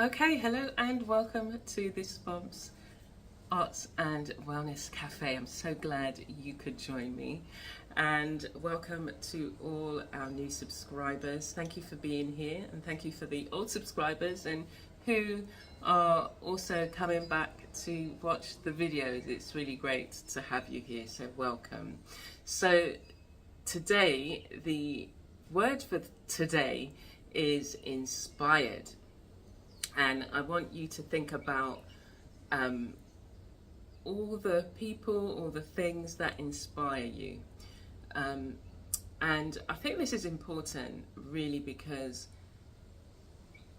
Okay, hello and welcome to this Bob's Arts and Wellness Cafe. I'm so glad you could join me, and welcome to all our new subscribers. Thank you for being here, and thank you for the old subscribers and who are also coming back to watch the videos. It's really great to have you here, so welcome. So today, the word for today is inspired. And I want you to think about all the people or the things that inspire you. And I think this is important really because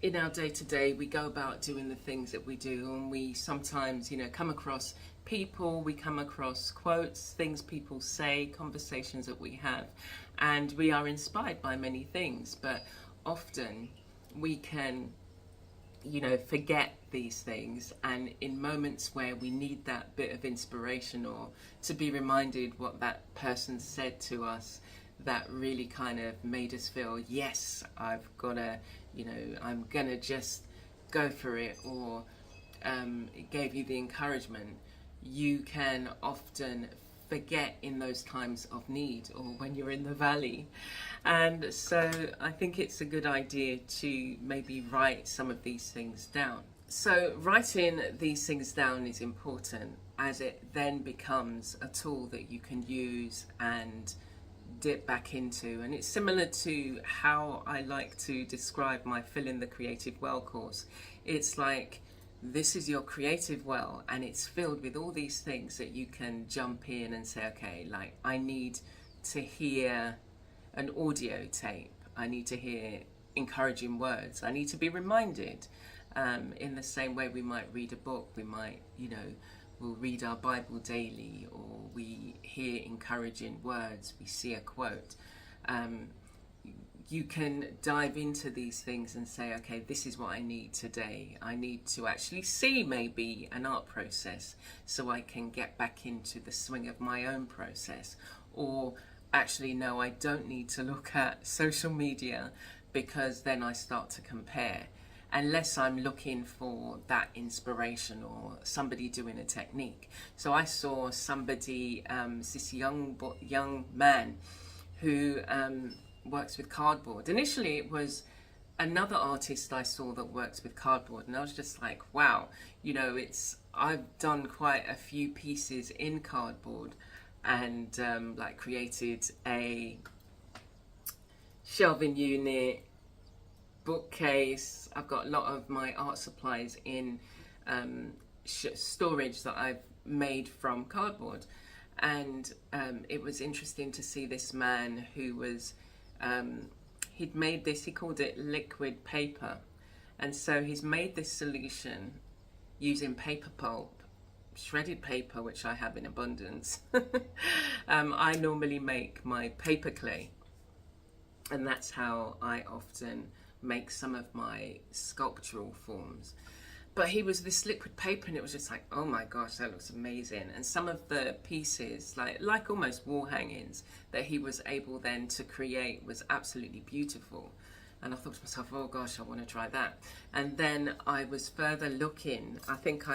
in our day-to-day we go about doing the things that we do, and we sometimes, come across people, we come across quotes, things people say, conversations that we have, and we are inspired by many things, but often we can forget these things, and in moments where we need that bit of inspiration or to be reminded what that person said to us that really kind of made us feel, yes, I've got to, I'm gonna just go for it, or it gave you the encouragement, you can often forget in those times of need or when you're in the valley. And so I think it's a good idea to maybe write some of these things down. So writing these things down is important, as it then becomes a tool that you can use and dip back into. And it's similar to how I like to describe my Fill in the Creative Well course. It's like, this is your creative well, and it's filled with all these things that you can jump in and say, okay, like I need to hear an audio tape, I need to hear encouraging words, I need to be reminded, in the same way we might read a book, we might, we'll read our Bible daily, or we hear encouraging words, we see a quote. You can dive into these things and say, okay, this is what I need today. I need to actually see maybe an art process so I can get back into the swing of my own process. Or actually, no, I don't need to look at social media because then I start to compare. Unless I'm looking for that inspiration or somebody doing a technique. So I saw somebody, this young man who works with cardboard. Initially it was another artist I saw that works with cardboard, and I was just like, wow, I've done quite a few pieces in cardboard, and like created a shelving unit, bookcase. I've got a lot of my art supplies in storage that I've made from cardboard. And it was interesting to see this man who was he'd made this, he called it liquid paper, and so he's made this solution using paper pulp, shredded paper, which I have in abundance. I normally make my paper clay, and that's how I often make some of my sculptural forms. But he was this liquid paper, and it was just like, oh my gosh, that looks amazing. And some of the pieces, like almost wall hangings, that he was able then to create was absolutely beautiful. And I thought to myself, oh gosh, I want to try that. And then I was further looking. I think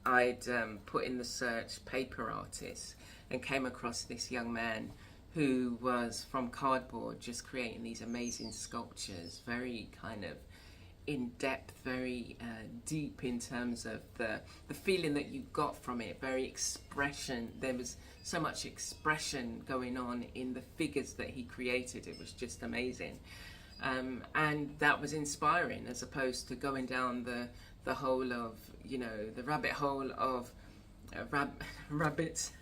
I'd put in the search paper artist and came across this young man who was from cardboard, just creating these amazing sculptures, very kind of in depth, very deep in terms of the feeling that you got from it, very expression. There was so much expression going on in the figures that he created. It was just amazing. And that was inspiring, as opposed to going down the hole of, the rabbit hole of rabbits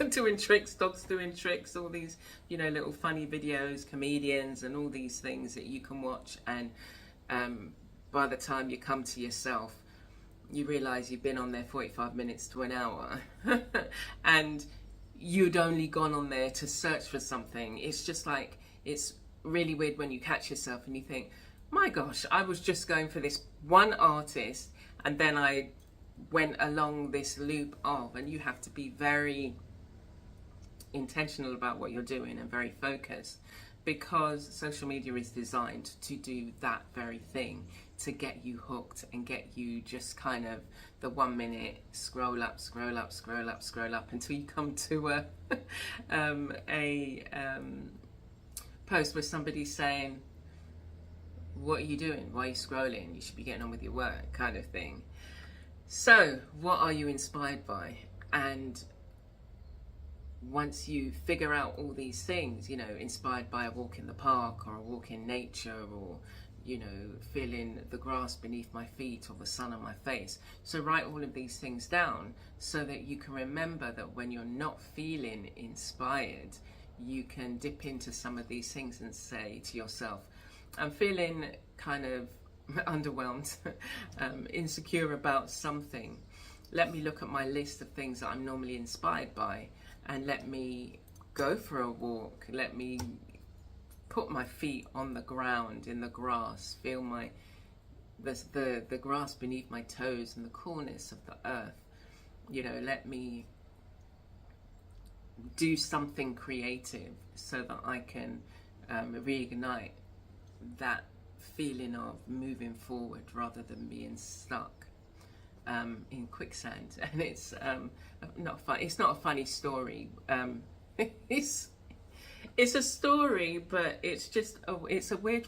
doing tricks, dogs doing tricks, all these, little funny videos, comedians and all these things that you can watch, and by the time you come to yourself, you realize you've been on there 45 minutes to an hour and you'd only gone on there to search for something. It's just like, it's really weird when you catch yourself and you think, my gosh, I was just going for this one artist, and then I went along this loop of, and you have to be very intentional about what you're doing and very focused, because social media is designed to do that very thing, to get you hooked and get you just kind of the 1 minute scroll up, scroll up, scroll up, scroll up until you come to a post where somebody's saying, what are you doing? Why are you scrolling? You should be getting on with your work, kind of thing. So what are you inspired by? And once you figure out all these things, you know, inspired by a walk in the park or a walk in nature, or, you know, feeling the grass beneath my feet or the sun on my face. So write all of these things down so that you can remember that when you're not feeling inspired, you can dip into some of these things and say to yourself, I'm feeling kind of underwhelmed, insecure about something. Let me look at my list of things that I'm normally inspired by, and let me go for a walk. Let me put my feet on the ground in the grass, feel the grass beneath my toes and the coolness of the earth. You know, let me do something creative so that I can reignite that feeling of moving forward rather than being stuck in quicksand. And it's not fun. It's not a funny story. It's a story, but it's just it's a weird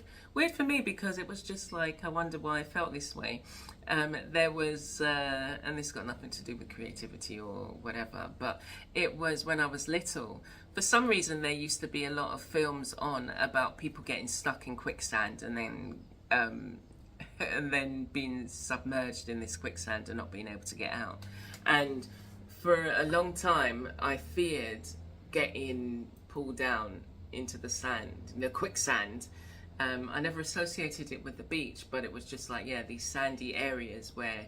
for me, because it was just like, I wonder why I felt this way. There was and this got nothing to do with creativity or whatever, but it was when I was little. For some reason, there used to be a lot of films on about people getting stuck in quicksand and then being submerged in this quicksand and not being able to get out. And for a long time, I feared getting pulled down into the sand, the quicksand. I never associated it with the beach, but it was just like, yeah, these sandy areas where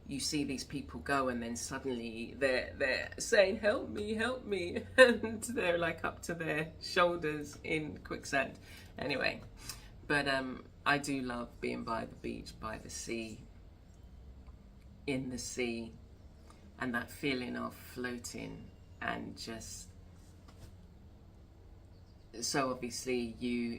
you see these people go and then suddenly they're saying, help me, and they're like up to their shoulders in quicksand. Anyway, but I do love being by the beach, by the sea, in the sea, and that feeling of floating. And just, so obviously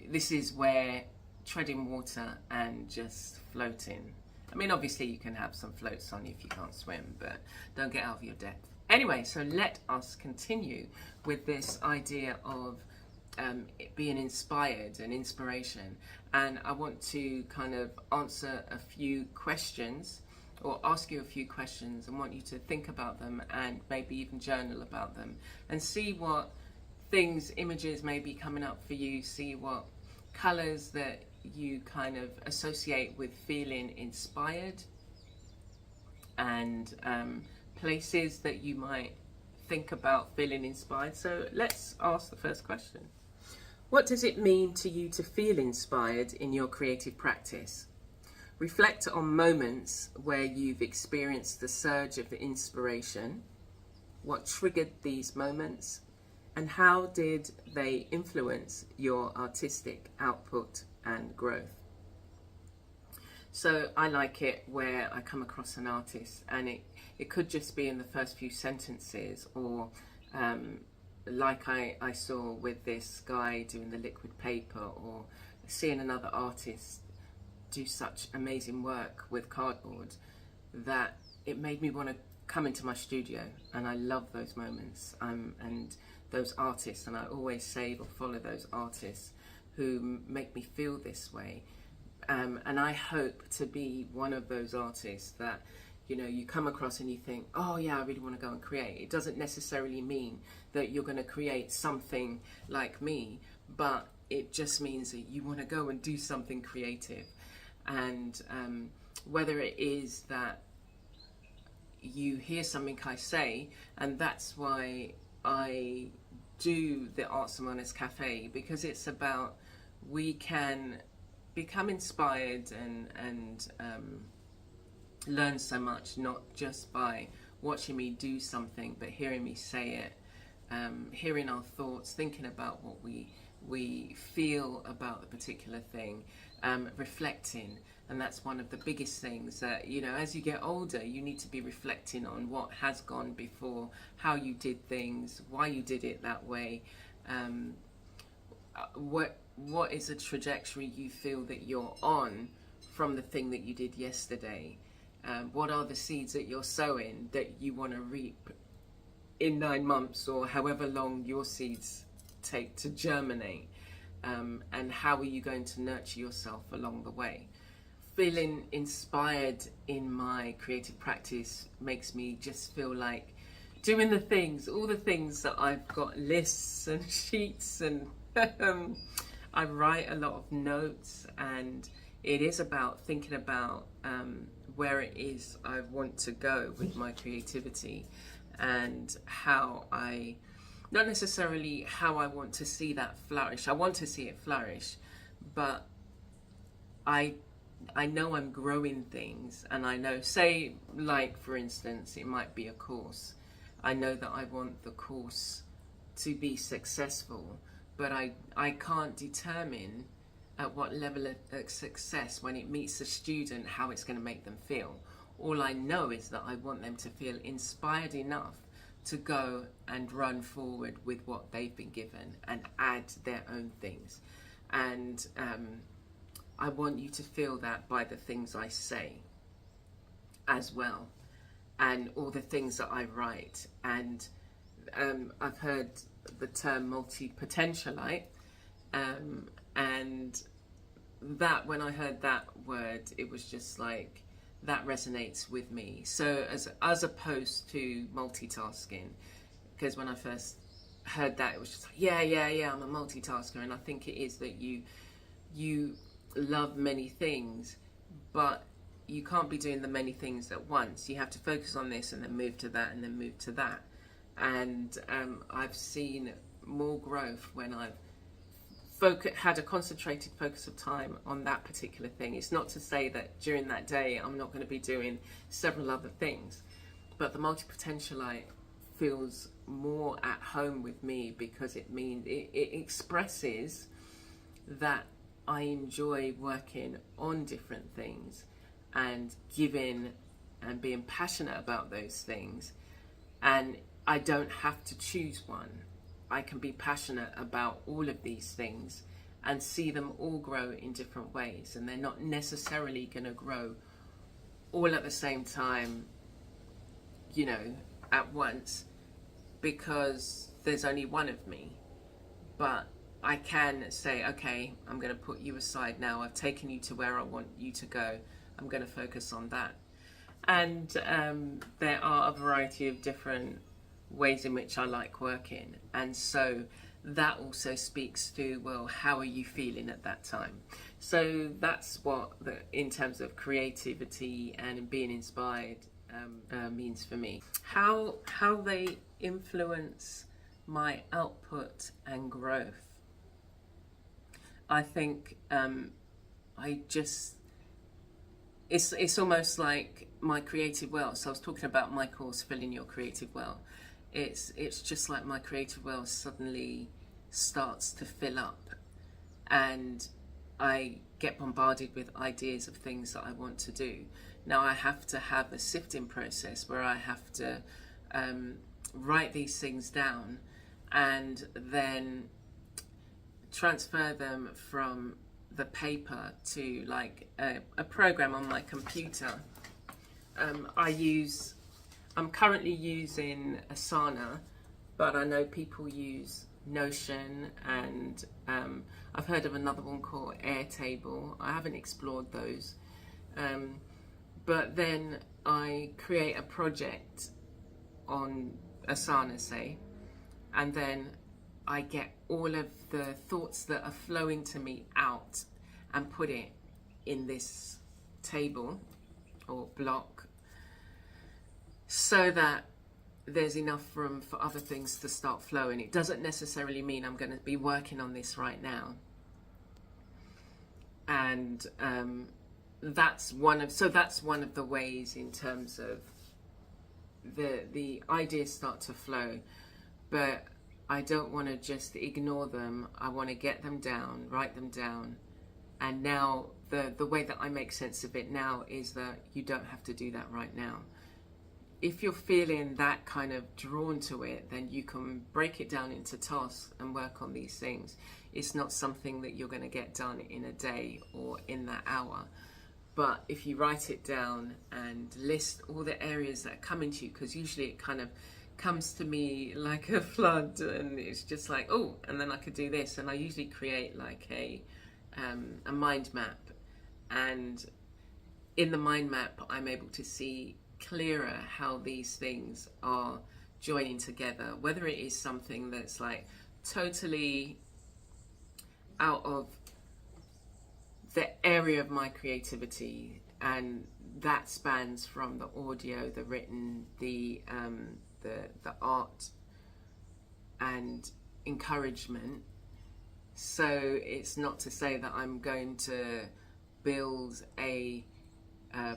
this is where treading water and just floating. I mean, obviously you can have some floats on if you can't swim, but don't get out of your depth. Anyway, so let us continue with this idea of being inspired and inspiration. And I want to kind of answer a few questions, or ask you a few questions, and want you to think about them and maybe even journal about them and see what things, images may be coming up for you, see what colors that you kind of associate with feeling inspired, and places that you might think about feeling inspired. So let's ask the first question. What does it mean to you to feel inspired in your creative practice? Reflect on moments where you've experienced the surge of inspiration. What triggered these moments? And how did they influence your artistic output and growth? So I like it where I come across an artist, and it could just be in the first few sentences, or like I saw with this guy doing the liquid paper, or seeing another artist do such amazing work with cardboard, that it made me want to come into my studio. And I love those moments, and those artists, and I always save or follow those artists who make me feel this way. And I hope to be one of those artists that, you know, you come across and you think, oh yeah, I really want to go and create. It doesn't necessarily mean that you're going to create something like me, but it just means that you want to go and do something creative. And whether it is that you hear something I say, and that's why I do the Arts and Wellness Cafe, because it's about, we can become inspired and learn so much, not just by watching me do something, but hearing me say it, hearing our thoughts, thinking about what we feel about the particular thing, reflecting. And that's one of the biggest things that, you know, as you get older, you need to be reflecting on what has gone before, how you did things, why you did it that way, what is a trajectory you feel that you're on from the thing that you did yesterday? What are the seeds that you're sowing that you want to reap in 9 months, or however long your seeds take to germinate? And how are you going to nurture yourself along the way? Feeling inspired in my creative practice makes me just feel like doing the things, all the things that I've got lists and sheets, and I write a lot of notes, and it is about thinking about where it is I want to go with my creativity, and how I, not necessarily how I want to see that flourish. I want to see it flourish, but I know I'm growing things, and I know, say, like for instance, it might be a course. I know that I want the course to be successful, but I can't determine at what level of success, when it meets the student, how it's going to make them feel. All I know is that I want them to feel inspired enough to go and run forward with what they've been given and add their own things. And I want you to feel that by the things I say as well, and all the things that I write. And I've heard the term multi-potentialite, and that, when I heard that word, it was just like, that resonates with me. So as opposed to multitasking, because when I first heard that, it was just like, yeah, I'm a multitasker. And I think it is that you love many things, but you can't be doing the many things at once. You have to focus on this and then move to that and then move to that. And I've seen more growth when I've had a concentrated focus of time on that particular thing. It's not to say that during that day I'm not going to be doing several other things, but the multi-potentialite feels more at home with me, because it means it expresses that I enjoy working on different things and giving and being passionate about those things, and I don't have to choose one. I can be passionate about all of these things and see them all grow in different ways, and they're not necessarily going to grow all at the same time, you know, at once, because there's only one of me. But I can say, okay, I'm going to put you aside now. I've taken you to where I want you to go. I'm going to focus on that. And there are a variety of different ways in which I like working, and so that also speaks to, well, how are you feeling at that time? So that's what in terms of creativity and being inspired means for me. How they influence my output and growth. I think it's almost like my creative well. So I was talking about my course, Filling Your Creative Well. It's just like my creative well suddenly starts to fill up, and I get bombarded with ideas of things that I want to do. Now I have to have a sifting process where I have to write these things down and then transfer them from the paper to like a program on my computer. I'm currently using Asana, but I know people use Notion, and I've heard of another one called Airtable. I haven't explored those. But then I create a project on Asana, say, and then I get all of the thoughts that are flowing to me out and put it in this table or block, so that there's enough room for other things to start flowing. It doesn't necessarily mean I'm going to be working on this right now. And that's one of the ways in terms of the ideas start to flow, but I don't want to just ignore them. I want to get them down, write them down. And now the way that I make sense of it now is that you don't have to do that right now. If you're feeling that kind of drawn to it, then you can break it down into tasks and work on these things. It's not something that you're going to get done in a day or in that hour, But if you write it down and list all the areas that come into you, because usually it kind of comes to me like a flood, and it's just like, oh, and then I could do this, and I usually create like a mind map, and in the mind map I'm able to see clearer how these things are joining together, whether it is something that's like totally out of the area of my creativity, and that spans from the audio, the written, the art and encouragement. So it's not to say that I'm going to build a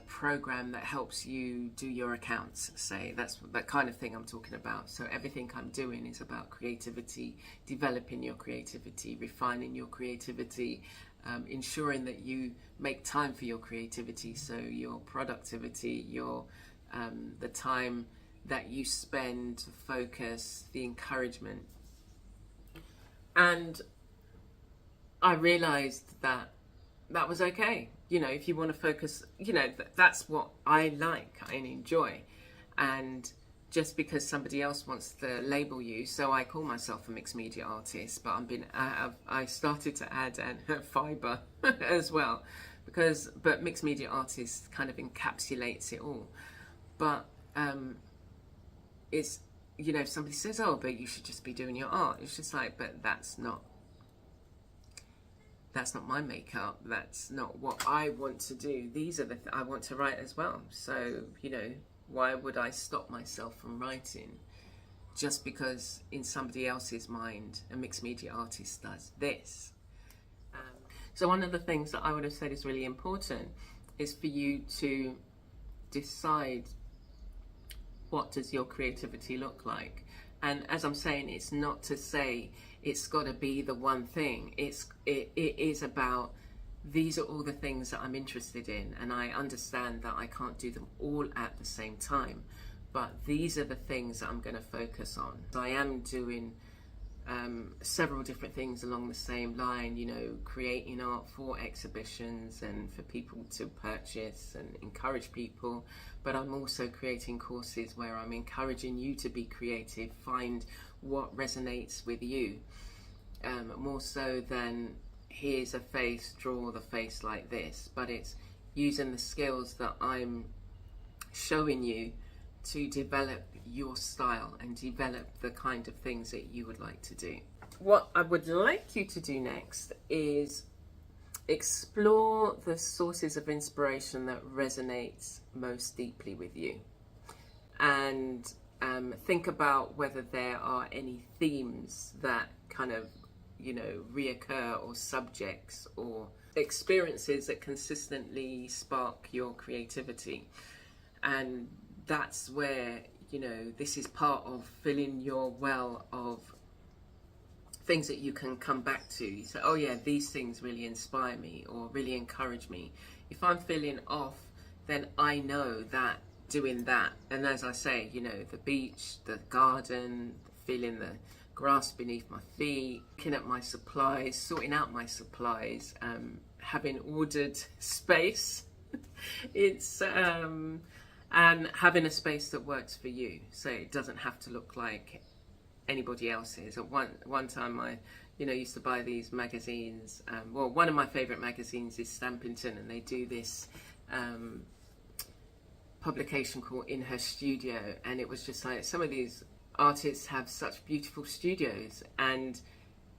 program that helps you do your accounts, say. That's that kind of thing I'm talking about. So everything I'm doing is about creativity, developing your creativity, refining your creativity, ensuring that you make time for your creativity, so your productivity, your the time that you spend to focus, the encouragement. And I realized that that was okay. You know, if you want to focus, you know, that's what I like and enjoy. And just because somebody else wants to label you, so I call myself a mixed media artist, but I started to add fiber as well, but mixed media artist kind of encapsulates it all. But it's, you know, if somebody says, oh, but you should just be doing your art, it's just like, but that's not my makeup. That's not what I want to do. These are I want to write as well. So, you know, why would I stop myself from writing just because in somebody else's mind a mixed media artist does this? So one of the things that I would have said is really important is for you to decide, what does your creativity look like? And as I'm saying, it's not to say it's got to be the one thing. It is about, these are all the things that I'm interested in, and I understand that I can't do them all at the same time, but these are the things that I'm going to focus on. So I am doing several different things along the same line, you know, creating art for exhibitions and for people to purchase and encourage people, but I'm also creating courses where I'm encouraging you to be creative, find what resonates with you, more so than here's a face, draw the face like this, but it's using the skills that I'm showing you to develop your style and develop the kind of things that you would like to do. What I would like you to do next is explore the sources of inspiration that resonates most deeply with you, and think about whether there are any themes that kind of, you know, reoccur, or subjects or experiences that consistently spark your creativity. And that's where, you know, this is part of filling your well of things that you can come back to. You say, oh yeah, these things really inspire me or really encourage me. If I'm feeling off, then I know that doing that, and as I say, you know, the beach, the garden, feeling the grass beneath my feet, looking at my supplies, sorting out my supplies, having ordered space, it's and having a space that works for you, so it doesn't have to look like anybody else's. At one time I, you know, used to buy these magazines. Well, one of my favourite magazines is Stampington, and they do this publication called In Her Studio, and it was just like, some of these artists have such beautiful studios, and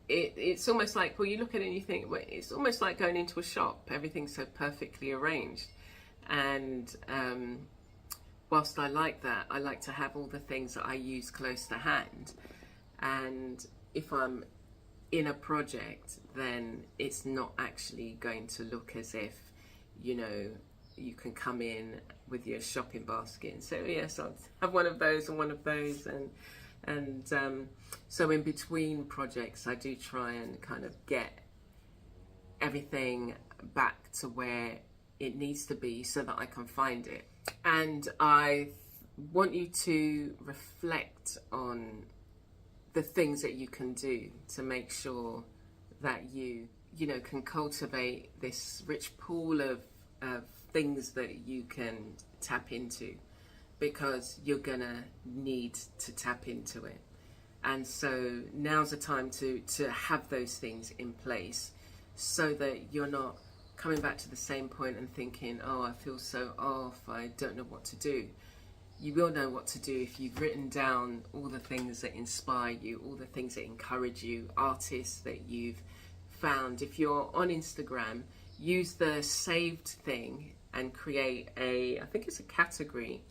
it's almost like, well, you look at it and you think, well, it's almost like going into a shop. Everything's so perfectly arranged, and whilst I like that, I like to have all the things that I use close to hand. And if I'm in a project, then it's not actually going to look as if, you know, you can come in with your shopping basket and say, oh yes, I'll have one of those and one of those, and so in between projects I do try and kind of get everything back to where it needs to be so that I can find it. And I want you to reflect on the things that you can do to make sure that you know, can cultivate this rich pool of things that you can tap into, because you're gonna need to tap into it. And so now's the time to have those things in place, so that you're not coming back to the same point and thinking, oh, I feel so off, I don't know what to do. You will know what to do if you've written down all the things that inspire you, all the things that encourage you, artists that you've found. If you're on Instagram, use the saved thing and create I think it's a category.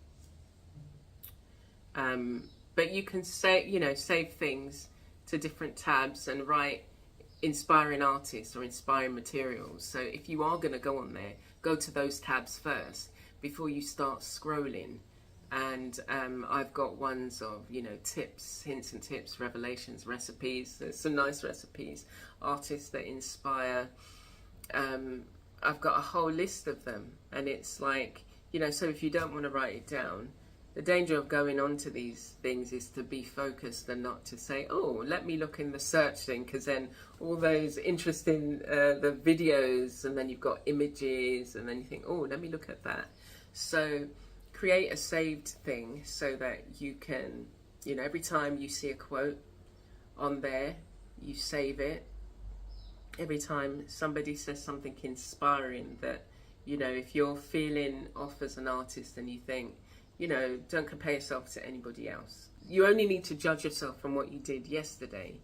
But you can save things to different tabs and write inspiring artists or inspiring materials. So if you are going to go on there, go to those tabs first before you start scrolling. And I've got ones of, tips, hints and tips, revelations, recipes. There's some nice recipes, artists that inspire. I've got a whole list of them. And it's like, so if you don't want to write it down, the danger of going on to these things is to be focused and not to say, oh, let me look in the search thing, because then all those interesting, the videos, and then you've got images, and then you think, oh, let me look at that. So create a saved thing so that you can, every time you see a quote on there, you save it. Every time somebody says something inspiring that, if you're feeling off as an artist and you think, don't compare yourself to anybody else. You only need to judge yourself from what you did yesterday.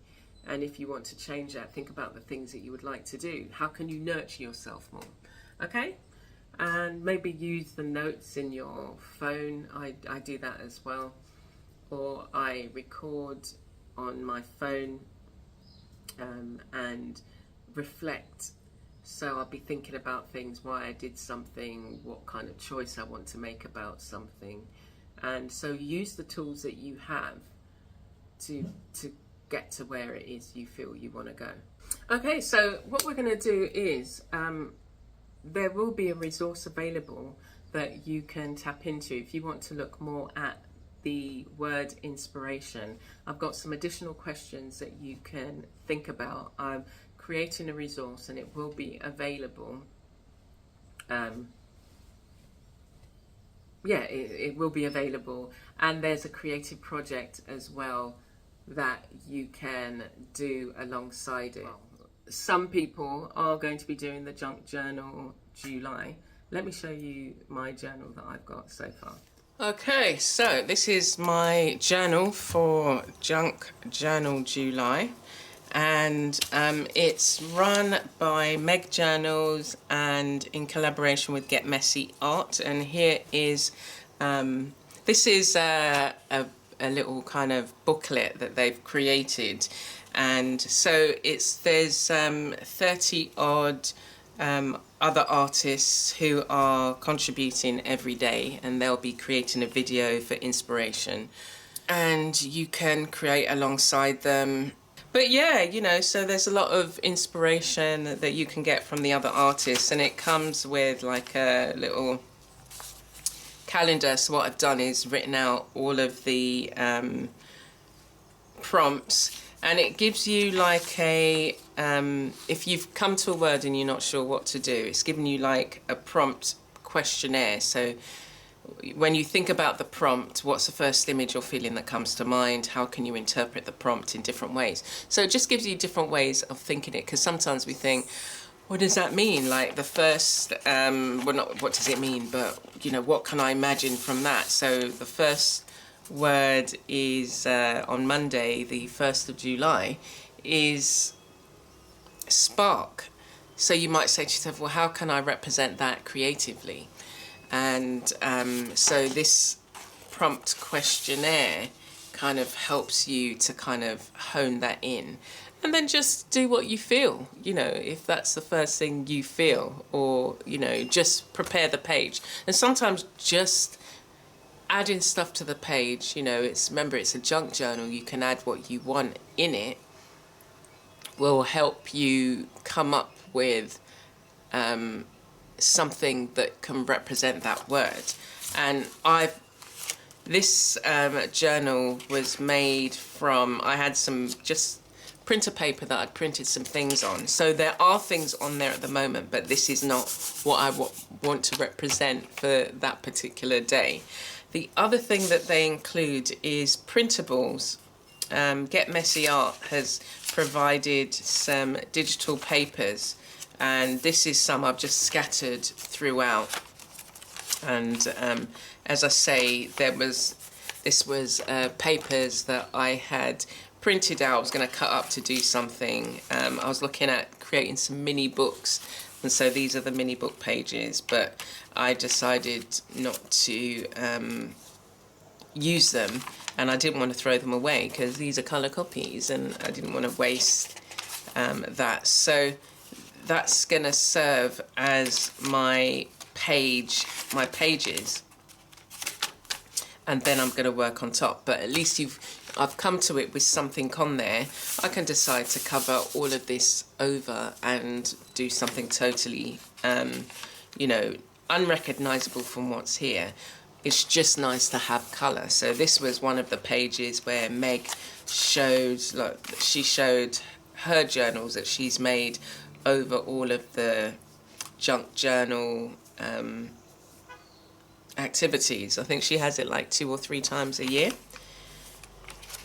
And if you want to change that, think about the things that you would like to do. How can you nurture yourself more? Okay? And maybe use the notes in your phone. I do that as well. Or I record on my phone and reflect. So I'll be thinking about things, why I did something, what kind of choice I want to make about something. And so use the tools that you have to get to where it is you feel you want to go. Okay, so what we're going to do is there will be a resource available that you can tap into if you want to look more at the word inspiration. I've got some additional questions that you can think about. I'm creating a resource and it will be available. It will be available, and there's a creative project as well that you can do alongside it. Some people are going to be doing the Junk Journal July. Let me show you my journal that I've got so far. Okay, so this is my journal for Junk Journal July, and it's run by Meg Journals and in collaboration with Get Messy Art. And here is this is a little kind of booklet that they've created, and so there's 30 odd other artists who are contributing every day, and they'll be creating a video for inspiration, and you can create alongside them. But yeah, so there's a lot of inspiration that you can get from the other artists, and it comes with like a little calendar. So what I've done is written out all of the prompts, and it gives you like a if you've come to a word and you're not sure what to do, it's giving you like a prompt questionnaire. So when you think about the prompt, what's the first image or feeling that comes to mind? How can you interpret the prompt in different ways? So it just gives you different ways of thinking it, because sometimes we think, what does that mean? Like the first, well, not what does it mean, but what can I imagine from that? So the first word is on Monday, the 1st of July, is spark. So you might say to yourself, well, how can I represent that creatively? And so this prompt questionnaire kind of helps you to kind of hone that in, and then just do what you feel, if that's the first thing you feel, or, just prepare the page. And sometimes just adding stuff to the page, remember, it's a junk journal, you can add what you want in it, will help you come up with something that can represent that word. And this journal was made from, I had some just printer paper that I'd printed some things on. So there are things on there at the moment, but this is not what I want to represent for that particular day. The other thing that they include is printables. Get Messy Art has provided some digital papers, and this is some I've just scattered throughout. And as I say, this was papers that I had printed out. I was going to cut up to do something. I was looking at creating some mini books, and so these are the mini book pages, but I decided not to use them, and I didn't want to throw them away because these are colour copies and I didn't want to waste that. So that's going to serve as my pages, and then I'm going to work on top. But at least I've come to it with something on there. I can decide to cover all of this over and do something totally, you know, unrecognisable from what's here. It's just nice to have colour. So this was one of the pages where Meg showed, like, she showed her journals that she's made over all of the junk journal activities. I think she has it like 2 or 3 times a year.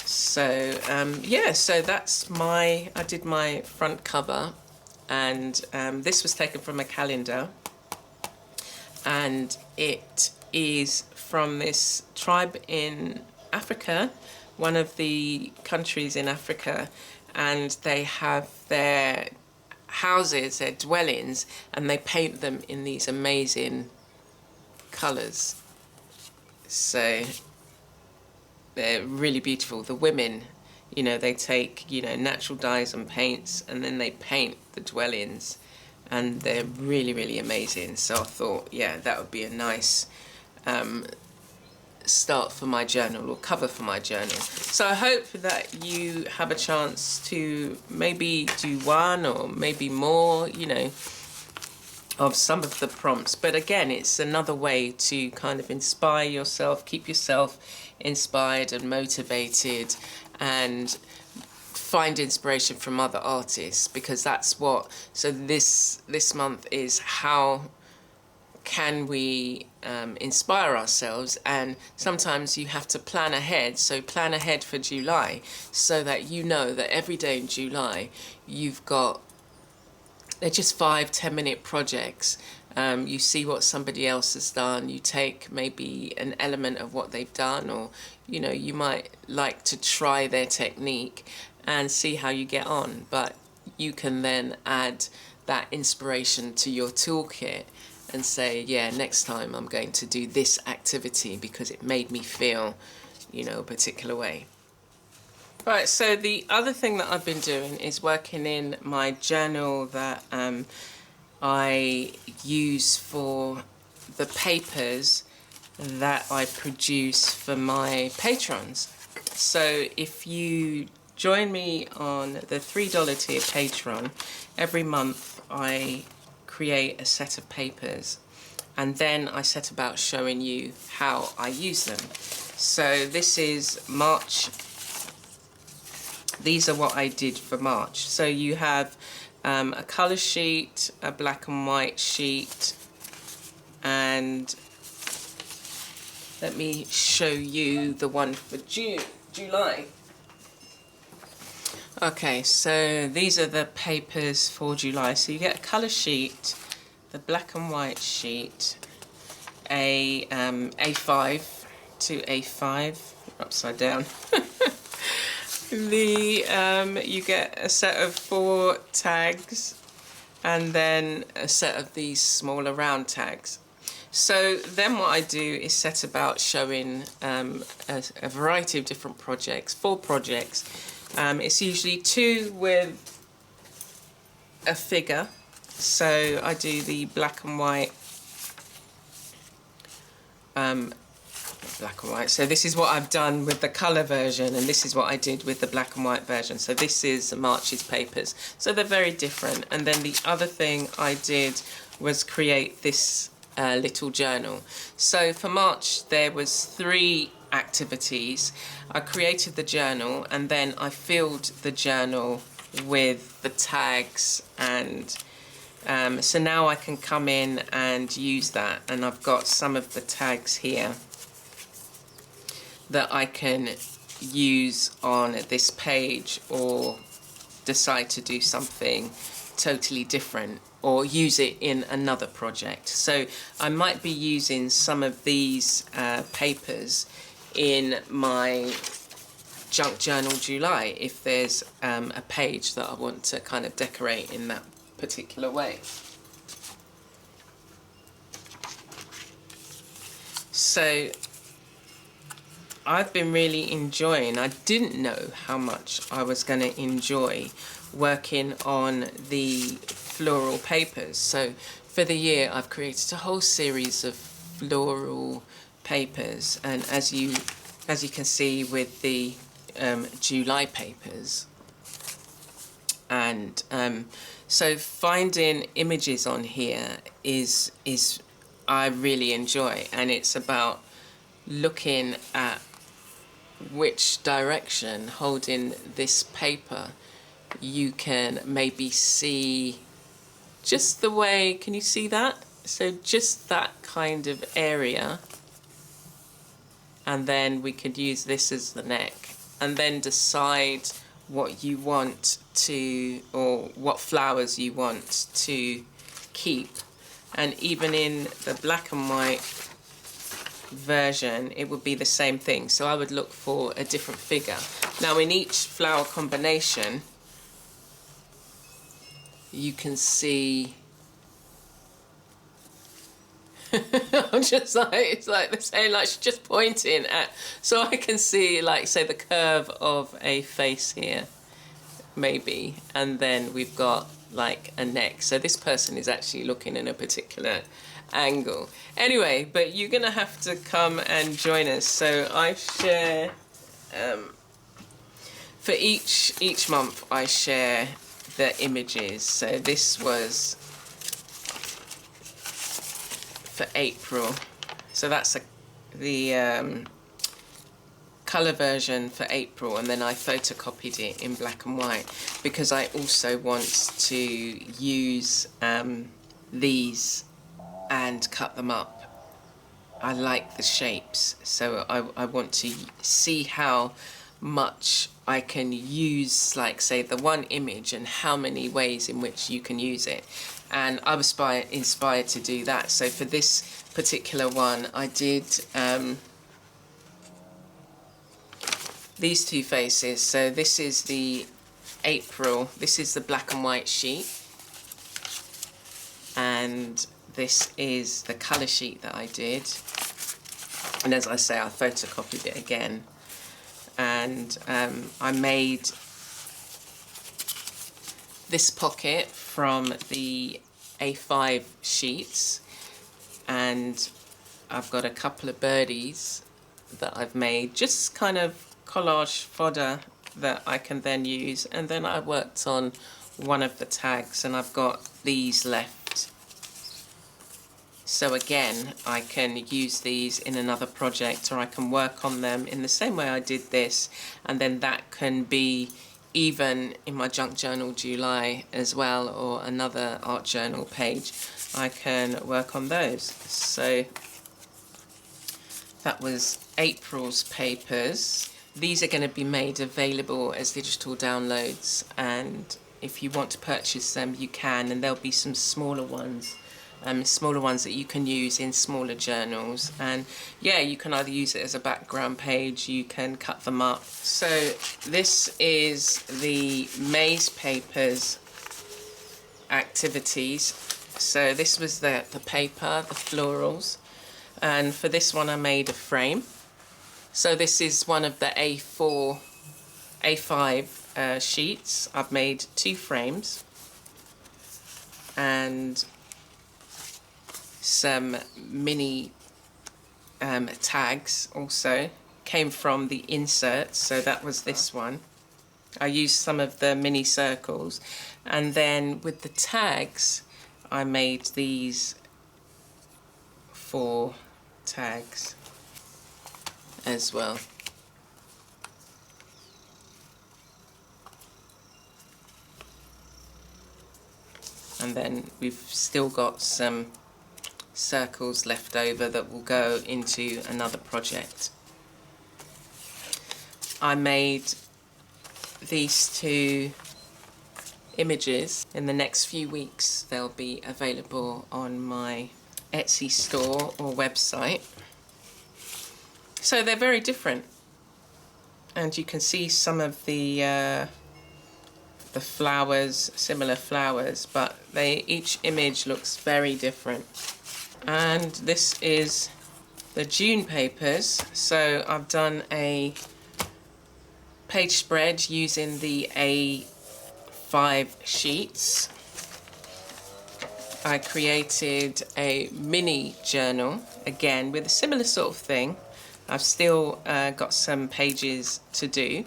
So yeah, so that's I did my front cover, and this was taken from a calendar, and it is from this tribe in Africa, one of the countries in Africa, and they have their houses, their dwellings, and they paint them in these amazing colours. So they're really beautiful. The women, you know, they take, you know, natural dyes and paints, and then they paint the dwellings, and they're really, really amazing. So I thought, yeah, that would be a nice start for my journal, or cover for my journal. So I hope that you have a chance to maybe do one or maybe more, you know, of some of the prompts. But again, it's another way to kind of inspire yourself, keep yourself inspired and motivated, and find inspiration from other artists, because that's what, so this month is how can we inspire ourselves. And sometimes you have to plan ahead. So plan ahead for July, so that you know that every day in July you've got, they're just 5-10 minute projects. You see what somebody else has done, you take maybe an element of what they've done, or you know, you might like to try their technique and see how you get on, but you can then add that inspiration to your toolkit and say, yeah, next time I'm going to do this activity because it made me feel, you know, a particular way. Right, so the other thing that I've been doing is working in my journal that I use for the papers that I produce for my patrons. So if you join me on the $3 tier Patreon, every month I create a set of papers, and then I set about showing you how I use them. So this is March. These are what I did for March. So you have a colour sheet, a black and white sheet, and let me show you the one for July. Okay, so these are the papers for July. So you get a colour sheet, the black and white sheet, a A5 to A5, upside down. You get a set of 4 tags, and then a set of these smaller round tags. So then what I do is set about showing a variety of different projects, 4 projects. It's usually 2 with a figure. So I do the black and white. So this is what I've done with the colour version, and this is what I did with the black and white version. So this is March's papers. So they're very different. And then the other thing I did was create this little journal. So for March there was 3 activities. I created the journal, and then I filled the journal with the tags, and so now I can come in and use that, and I've got some of the tags here that I can use on this page, or decide to do something totally different or use it in another project. So I might be using some of these papers in my Junk Journal July if there's a page that I want to kind of decorate in that particular way. So I've been really enjoying, I didn't know how much I was going to enjoy working on the floral papers. So for the year I've created a whole series of floral papers, and as you can see with the July papers, and so finding images on here is I really enjoy, and it's about looking at which direction holding this paper you can maybe see just the way, can you see that? So just that kind of area, and then we could use this as the neck, and then decide what you want to, or what flowers you want to keep. And even in the black and white version it would be the same thing, so I would look for a different figure. Now in each flower combination you can see I'm just like, it's like they're saying, like she's just pointing at, so I can see, like, say the curve of a face here maybe, and then we've got like a neck, so this person is actually looking in a particular angle. Anyway, but you're gonna have to come and join us. So I share for each month I share the images. So this was for April, so that's the colour version for April, and then I photocopied it in black and white because I also want to use these and cut them up. I like the shapes, so I want to see how much I can use, like say the one image and how many ways in which you can use it, and I was inspired to do that. So for this particular one I did these two faces. So this is the April, this is the black and white sheet, and this is the colour sheet that I did, and as I say I photocopied it again, and I made this pocket from the A5 sheets, and I've got a couple of birdies that I've made, just kind of collage fodder that I can then use, and then I worked on one of the tags and I've got these left. So again, I can use these in another project, or I can work on them in the same way I did this, and then that can be even in my Junk Journal July as well, or another art journal page. I can work on those. So that was April's papers. These are going to be made available as digital downloads, and if you want to purchase them you can, and there'll be some smaller ones that you can use in smaller journals, and yeah, you can either use it as a background page, you can cut them up. So this is the Maze Papers activities. So this was the paper, the florals, and for this one I made a frame. So this is one of the A5 sheets. I've made 2 frames and some mini tags also came from the inserts, so that was this one. I used some of the mini circles, and then with the tags I made these 4 tags as well. and then we've still got some circles left over that will go into another project. I made these two images. In the next few weeks they'll be available on my Etsy store or website. So they're very different, and you can see some of the flowers, similar flowers, but each image looks very different. And this is the June papers. So I've done a page spread using the A5 sheets. I created a mini journal, again with a similar sort of thing. I've still got some pages to do,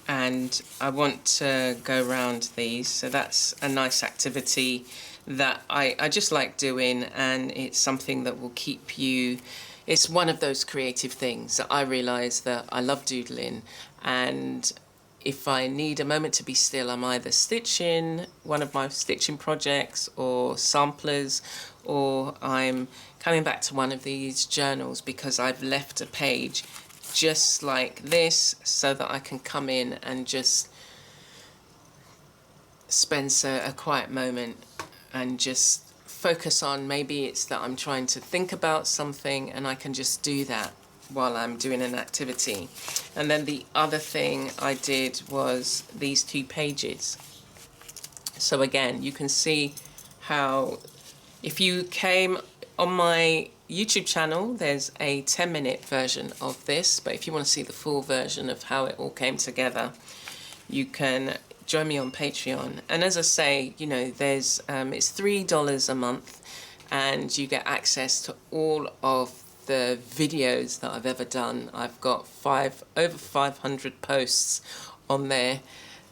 and I want to go around these, so that's a nice activity that I just like doing, and it's something that will keep you. It's one of those creative things that I realise that I love doodling, and if I need a moment to be still, I'm either stitching one of my stitching projects or samplers, or I'm coming back to one of these journals because I've left a page just like this so that I can come in and just spend a quiet moment and just focus on, maybe it's that I'm trying to think about something and I can just do that while I'm doing an activity. And then the other thing I did was these two pages. So again, you can see how, if you came on my YouTube channel, there's a 10-minute version of this, but if you want to see the full version of how it all came together, you can join me on Patreon. And as I say, you know, there's it's $3 a month, and you get access to all of the videos that I've ever done. I've got over 500 posts on there,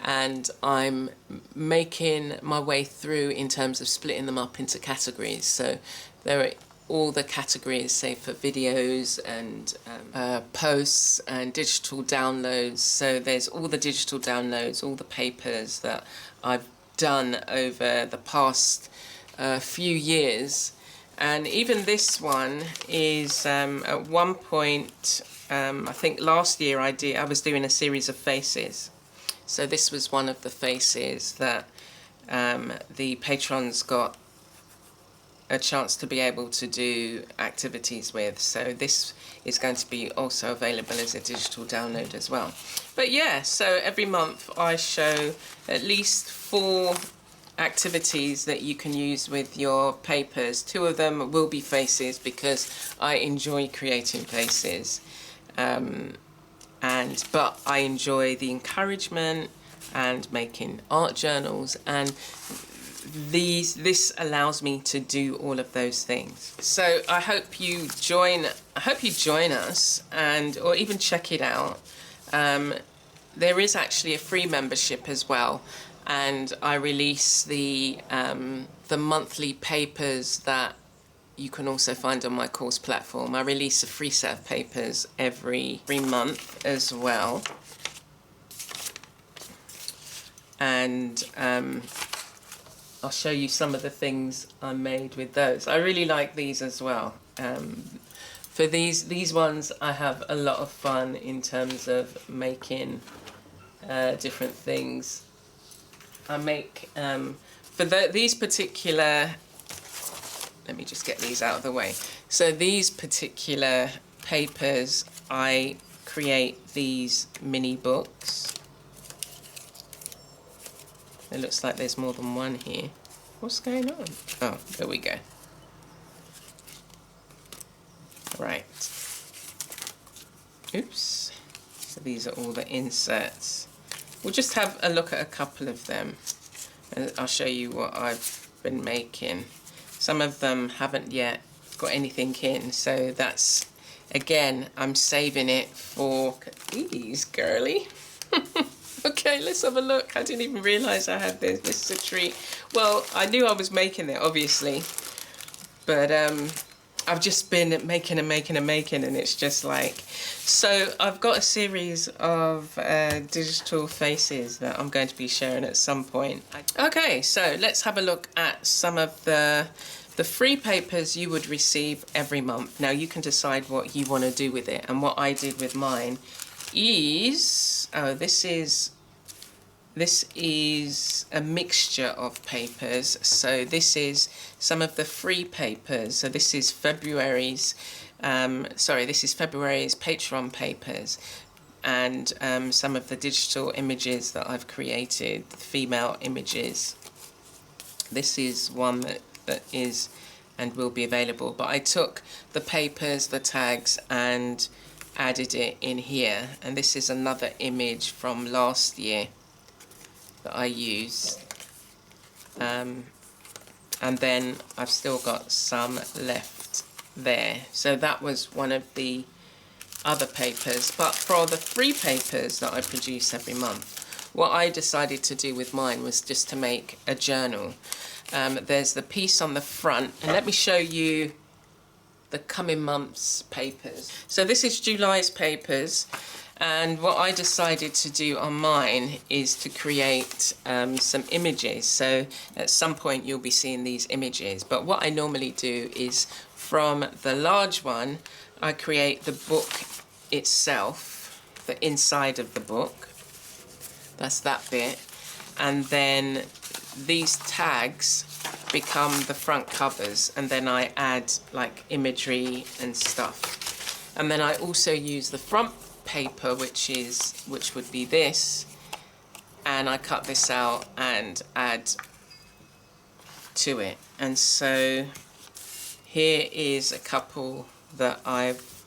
and I'm making my way through in terms of splitting them up into categories. So there are all the categories, say, for videos and posts and digital downloads. So there's all the digital downloads, all the papers that I've done over the past few years. And even this one is, at one point, I think last year I was doing a series of faces. So this was one of the faces that the patrons got a chance to be able to do activities with. So this is going to be also available as a digital download as well. But yeah, so every month I show at least 4 activities that you can use with your papers. 2 of them will be faces because I enjoy creating faces, but I enjoy the encouragement and making art journals, and this allows me to do all of those things. So I hope you join us, or even check it out. There is actually a free membership as well, and I release the monthly papers that you can also find on my course platform. I release a free set of papers every month as well, and I'll show you some of the things I made with those. I really like these as well. For these ones, I have a lot of fun in terms of making different things. I make, for these particular, let me just get these out of the way. So these particular papers, I create these mini books. It looks like there's more than one here. What's going on? Oh, there we go. Right. Oops. So these are all the inserts. We'll just have a look at a couple of them, and I'll show you what I've been making. Some of them haven't yet got anything in, so that's, again, I'm saving it for these, girly. Okay, let's have a look. I didn't even realise I had this. This is a treat. Well, I knew I was making it, obviously, but I've just been making and it's just like, so I've got a series of digital faces that I'm going to be sharing at some point. Okay, so let's have a look at some of the free papers you would receive every month. Now you can decide what you want to do with it, and what I did with mine is, this is a mixture of papers. So this is some of the free papers. So this is February's, this is February's Patreon papers, and some of the digital images that I've created, female images. This is one that is and will be available, but I took the papers, the tags, and added it in here. And this is another image from last year that I used, and then I've still got some left there. So that was one of the other papers. But for the free papers that I produce every month, what I decided to do with mine was just to make a journal. There's the piece on the front, and let me show you the coming month's papers. So this is July's papers. And what I decided to do on mine is to create some images. So at some point you'll be seeing these images. But what I normally do is, from the large one, I create the book itself, the inside of the book. That's that bit. And then these tags become the front covers. And then I add like imagery and stuff. And then I also use the front paper, which would be this, and I cut this out and add to it. And so here is a couple that I've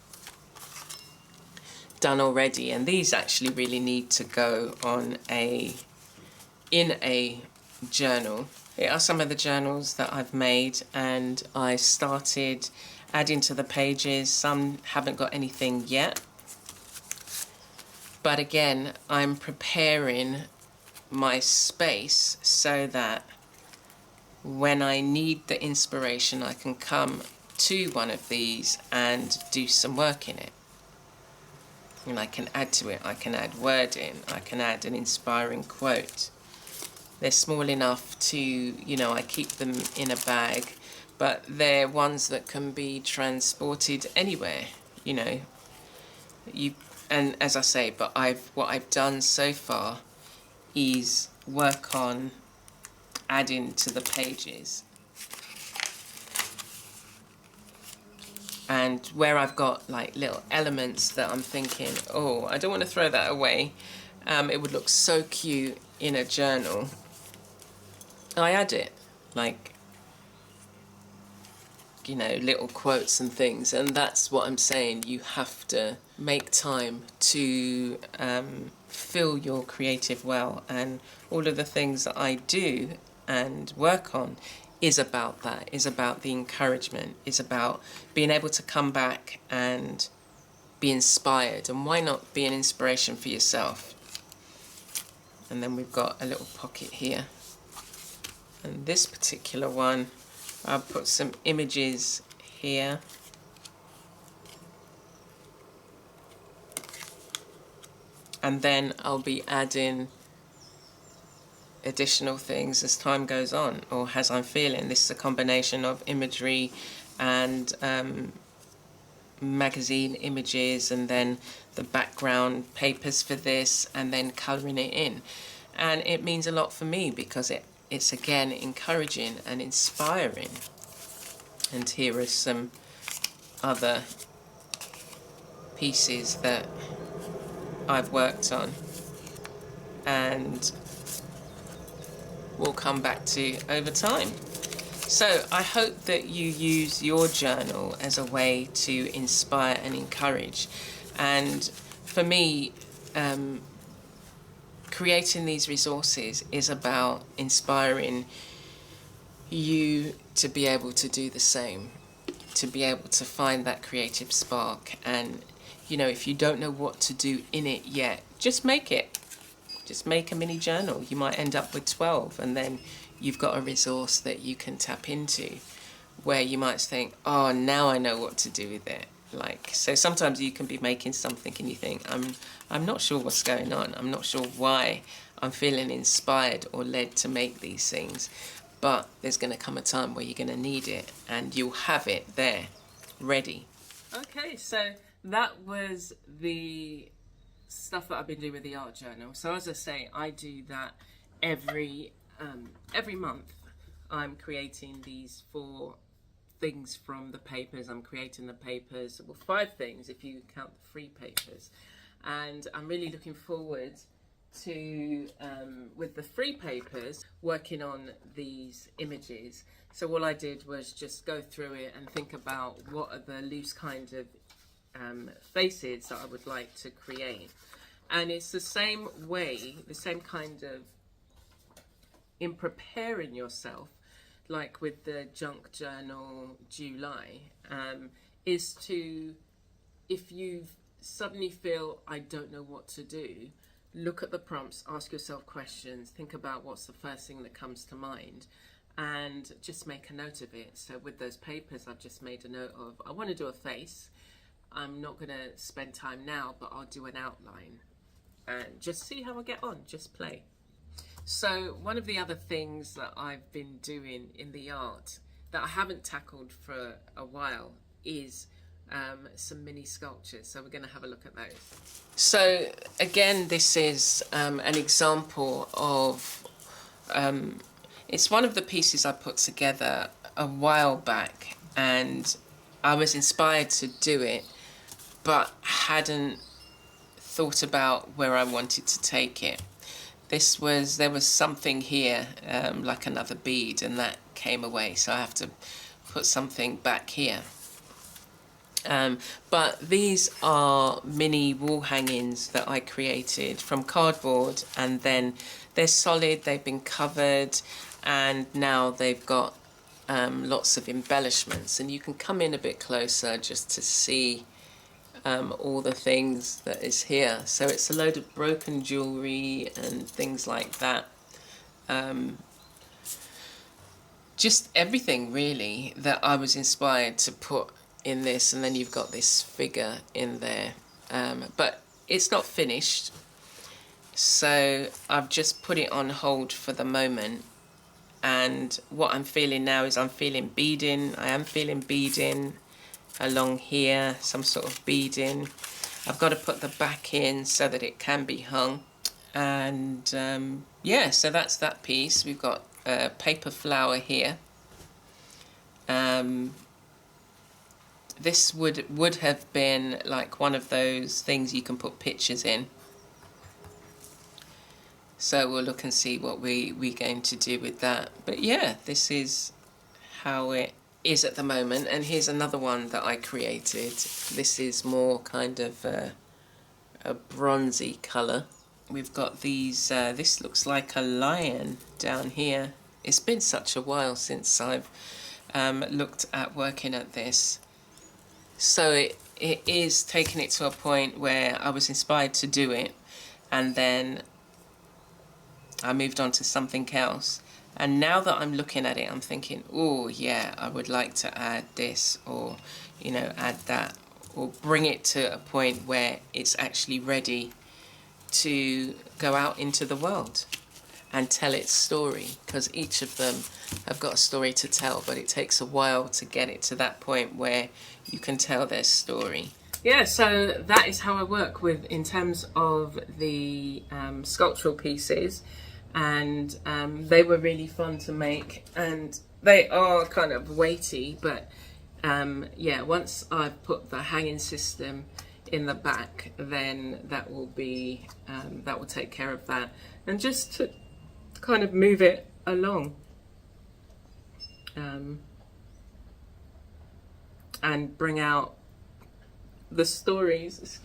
done already, and these actually really need to go on in a journal. Here are some of the journals that I've made, and I started adding to the pages. Some haven't got anything yet. But again, I'm preparing my space so that when I need the inspiration, I can come to one of these and do some work in it. And I can add to it, I can add wording, I can add an inspiring quote. They're small enough to, you know, I keep them in a bag, but they're ones that can be transported anywhere, you know. And as I say, but what I've done so far is work on adding to the pages. And where I've got like little elements that I'm thinking, oh, I don't want to throw that away. It would look so cute in a journal. I add it, like, you know, little quotes and things. And that's what I'm saying. You have to make time to fill your creative well, and all of the things that I do and work on is about that, is about the encouragement, is about being able to come back and be inspired. And why not be an inspiration for yourself? And then we've got a little pocket here, and this particular one I'll put some images here. And then I'll be adding additional things as time goes on, or as I'm feeling. This is a combination of imagery and magazine images, and then the background papers for this, and then colouring it in. And it means a lot for me because it's again encouraging and inspiring. And here are some other pieces that I've worked on and will come back to over time. So I hope that you use your journal as a way to inspire and encourage. And for me, creating these resources is about inspiring you to be able to do the same, to be able to find that creative spark. And you know, if you don't know what to do in it yet, just make it. Just make a mini journal. You might end up with 12, and then you've got a resource that you can tap into. where you might think, oh, now I know what to do with it. Like, so sometimes you can be making something and you think, I'm not sure what's going on. I'm not sure why I'm feeling inspired or led to make these things. But there's going to come a time where you're going to need it and you'll have it there, ready. Okay, so that was the stuff that I've been doing with the art journal. So as I say, I do that every month. I'm creating these 4 things from the papers. I'm creating the papers, well, 5 things if you count the free papers. And I'm really looking forward to, with the free papers, working on these images. So all I did was just go through it and think about what are the loose kind of faces that I would like to create. And it's the same way, the same kind of, in preparing yourself, like with the junk journal July, is to, if you suddenly feel I don't know what to do, look at the prompts, ask yourself questions, think about what's the first thing that comes to mind, and just make a note of it. So with those papers, I've just made a note of, I want to do a face. I'm not going to spend time now, but I'll do an outline and just see how I get on, just play. So one of the other things that I've been doing in the art that I haven't tackled for a while is some mini sculptures. So we're going to have a look at those. So again, this is an example of, it's one of the pieces I put together a while back, and I was inspired to do it, but hadn't thought about where I wanted to take it. There was something here, like another bead, and that came away, so I have to put something back here. But these are mini wall hangings that I created from cardboard, and then they're solid, they've been covered, and now they've got lots of embellishments, and you can come in a bit closer just to see all the things that is here. So it's a load of broken jewelry and things like that. Just everything really that I was inspired to put in this, and then you've got this figure in there, but it's not finished, so I've just put it on hold for the moment. And what I'm feeling now is I'm feeling beading. I am feeling beading along here, some sort of beading. I've got to put the back in so that it can be hung. And yeah, so that's that piece. We've got a paper flower here. This would have been like one of those things you can put pictures in. So we'll look and see what we're going to do with that. But yeah, this is how it is at the moment. And here's another one that I created. This is more kind of a bronzy colour. We've got these, this looks like a lion down here. It's been such a while since I've looked at working at this. So it is taking it to a point where I was inspired to do it, and then I moved on to something else. And now that I'm looking at it, I'm thinking, oh yeah, I would like to add this, or, you know, add that, or bring it to a point where it's actually ready to go out into the world and tell its story, because each of them have got a story to tell, but it takes a while to get it to that point where you can tell their story. Yeah, so that is how I work with, in terms of the sculptural pieces, and they were really fun to make, and they are kind of weighty, but yeah, once I've put the hanging system in the back, then that will be that will take care of that, and just to kind of move it along and bring out the stories,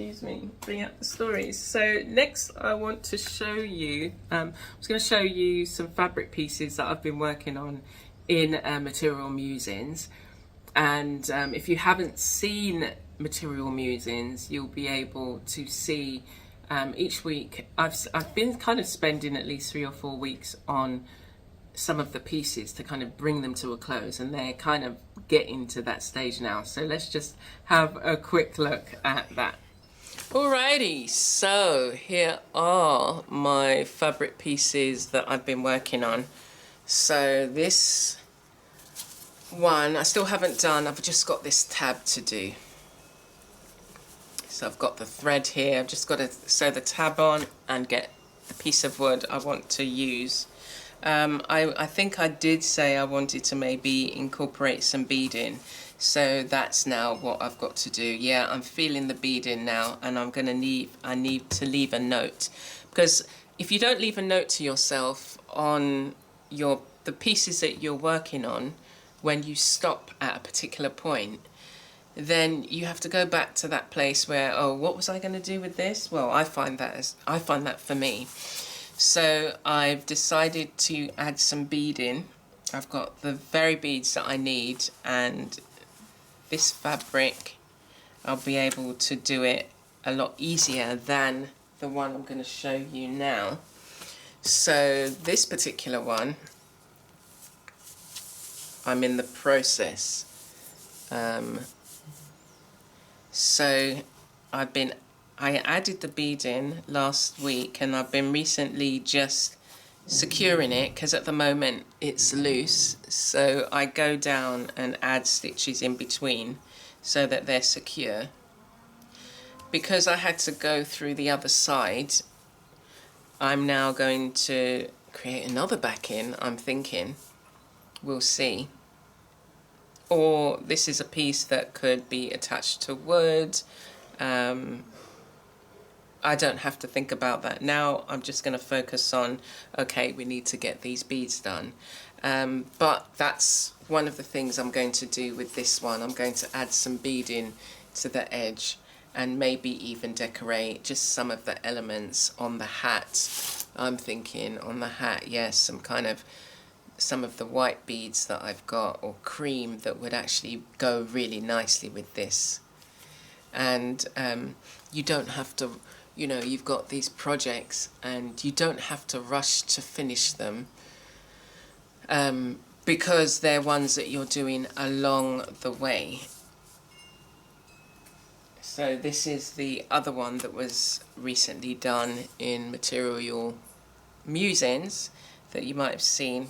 bring out the stories. So next I want to show you, I was going to show you some fabric pieces that I've been working on in Material Musings. And if you haven't seen Material Musings, you'll be able to see each week. I've been kind of spending at least 3 or 4 weeks on some of the pieces to kind of bring them to a close, and they're kind of getting to that stage now. So let's just have a quick look at that. Alrighty, so here are my fabric pieces that I've been working on. So this one I still haven't done, I've just got this tab to do. So I've got the thread here, I've just got to sew the tab on and get the piece of wood I want to use. I think I did say I wanted to maybe incorporate some beading. So that's now what I've got to do. Yeah, I'm feeling the beading now, and I need to leave a note, because if you don't leave a note to yourself on the pieces that you're working on, when you stop at a particular point, then you have to go back to that place where, oh, what was I going to do with this? Well, I find that for me. So I've decided to add some beading. I've got the very beads that I need, and this fabric, I'll be able to do it a lot easier than the one I'm going to show you now. So this particular one, I'm in the process. So I added the beading last week, and I've been recently just securing it, because at the moment it's loose. So I go down and add stitches in between so that they're secure. Because I had to go through the other side, I'm now going to create another backing, I'm thinking. We'll see. Or this is a piece that could be attached to wood. I don't have to think about that now. I'm just going to focus on, okay, we need to get these beads done. But that's one of the things I'm going to do with this one. I'm going to add some beading to the edge, and maybe even decorate just some of the elements on the hat. I'm thinking on the hat, yes, some of the white beads that I've got, or cream, that would actually go really nicely with this. And you don't have to, you've got these projects and you don't have to rush to finish them, because they're ones that you're doing along the way. So this is the other one that was recently done in Material Musings that you might have seen.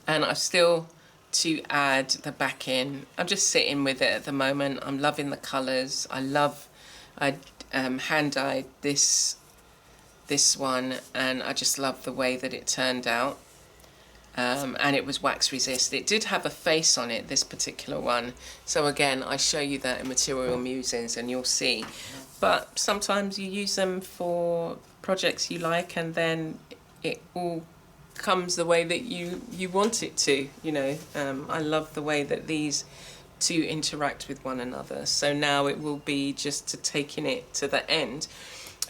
And I've still to add the backing. I'm just sitting with it at the moment. I'm loving the colours. I hand dyed this one, and I just love the way that it turned out. And it was wax resist. It did have a face on it, this particular one. So again, I show you that in Material Musings and you'll see. But sometimes you use them for projects you like, and then it all comes the way that you want it to, I love the way that these two interact with one another. So now it will be just to taking it to the end.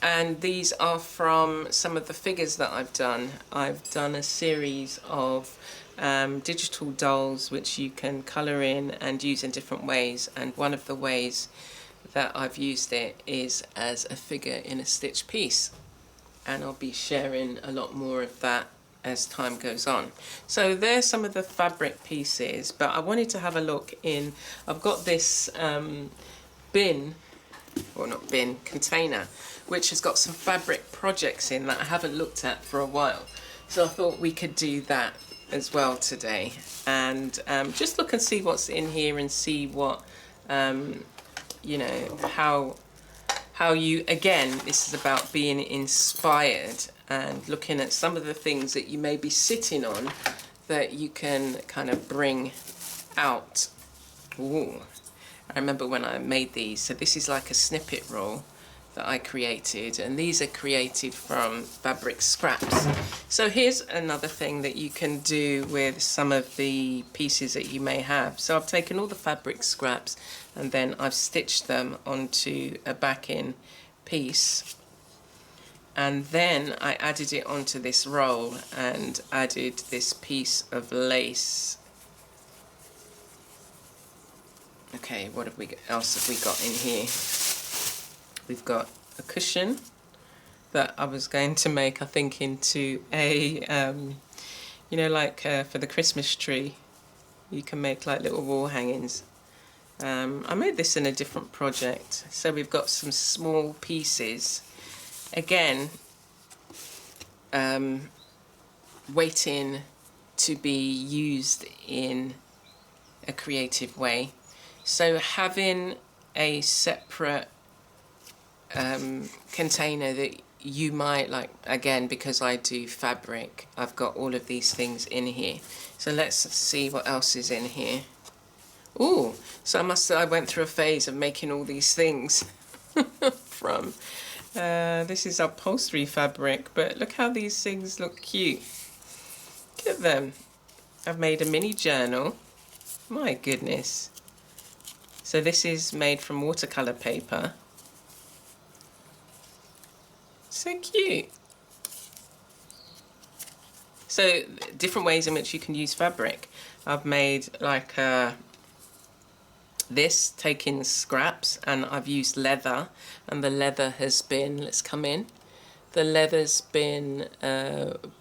And these are from some of the figures that I've done. I've done a series of digital dolls which you can colour in and use in different ways, and one of the ways that I've used it is as a figure in a stitch piece, and I'll be sharing a lot more of that as time goes on. So there's some of the fabric pieces, but I wanted to have a look in. I've got this container, which has got some fabric projects in that I haven't looked at for a while. So I thought we could do that as well today, and just look and see what's in here, and see what how you, again, this is about being inspired and looking at some of the things that you may be sitting on that you can kind of bring out. Ooh. I remember when I made these. So this is like a snippet roll that I created, and these are created from fabric scraps. So here's another thing that you can do with some of the pieces that you may have. So I've taken all the fabric scraps and then I've stitched them onto a backing piece, and then I added it onto this roll and added this piece of lace. Okay, what else have we got in here? We've got a cushion that I was going to make, I think, into a, for the Christmas tree. You can make like little wall hangings. I made this in a different project. So we've got some small pieces. Again, waiting to be used in a creative way. So having a separate container that you might like, again, because I do fabric, I've got all of these things in here. So let's see what else is in here. Ooh, so I went through a phase of making all these things from this is upholstery fabric, but look how these things look cute. Look at them. I've made a mini journal. My goodness. So this is made from watercolor paper. So cute. So different ways in which you can use fabric. I've made like this, taking scraps, and I've used leather, and the leather has been, let's come in, the leather's been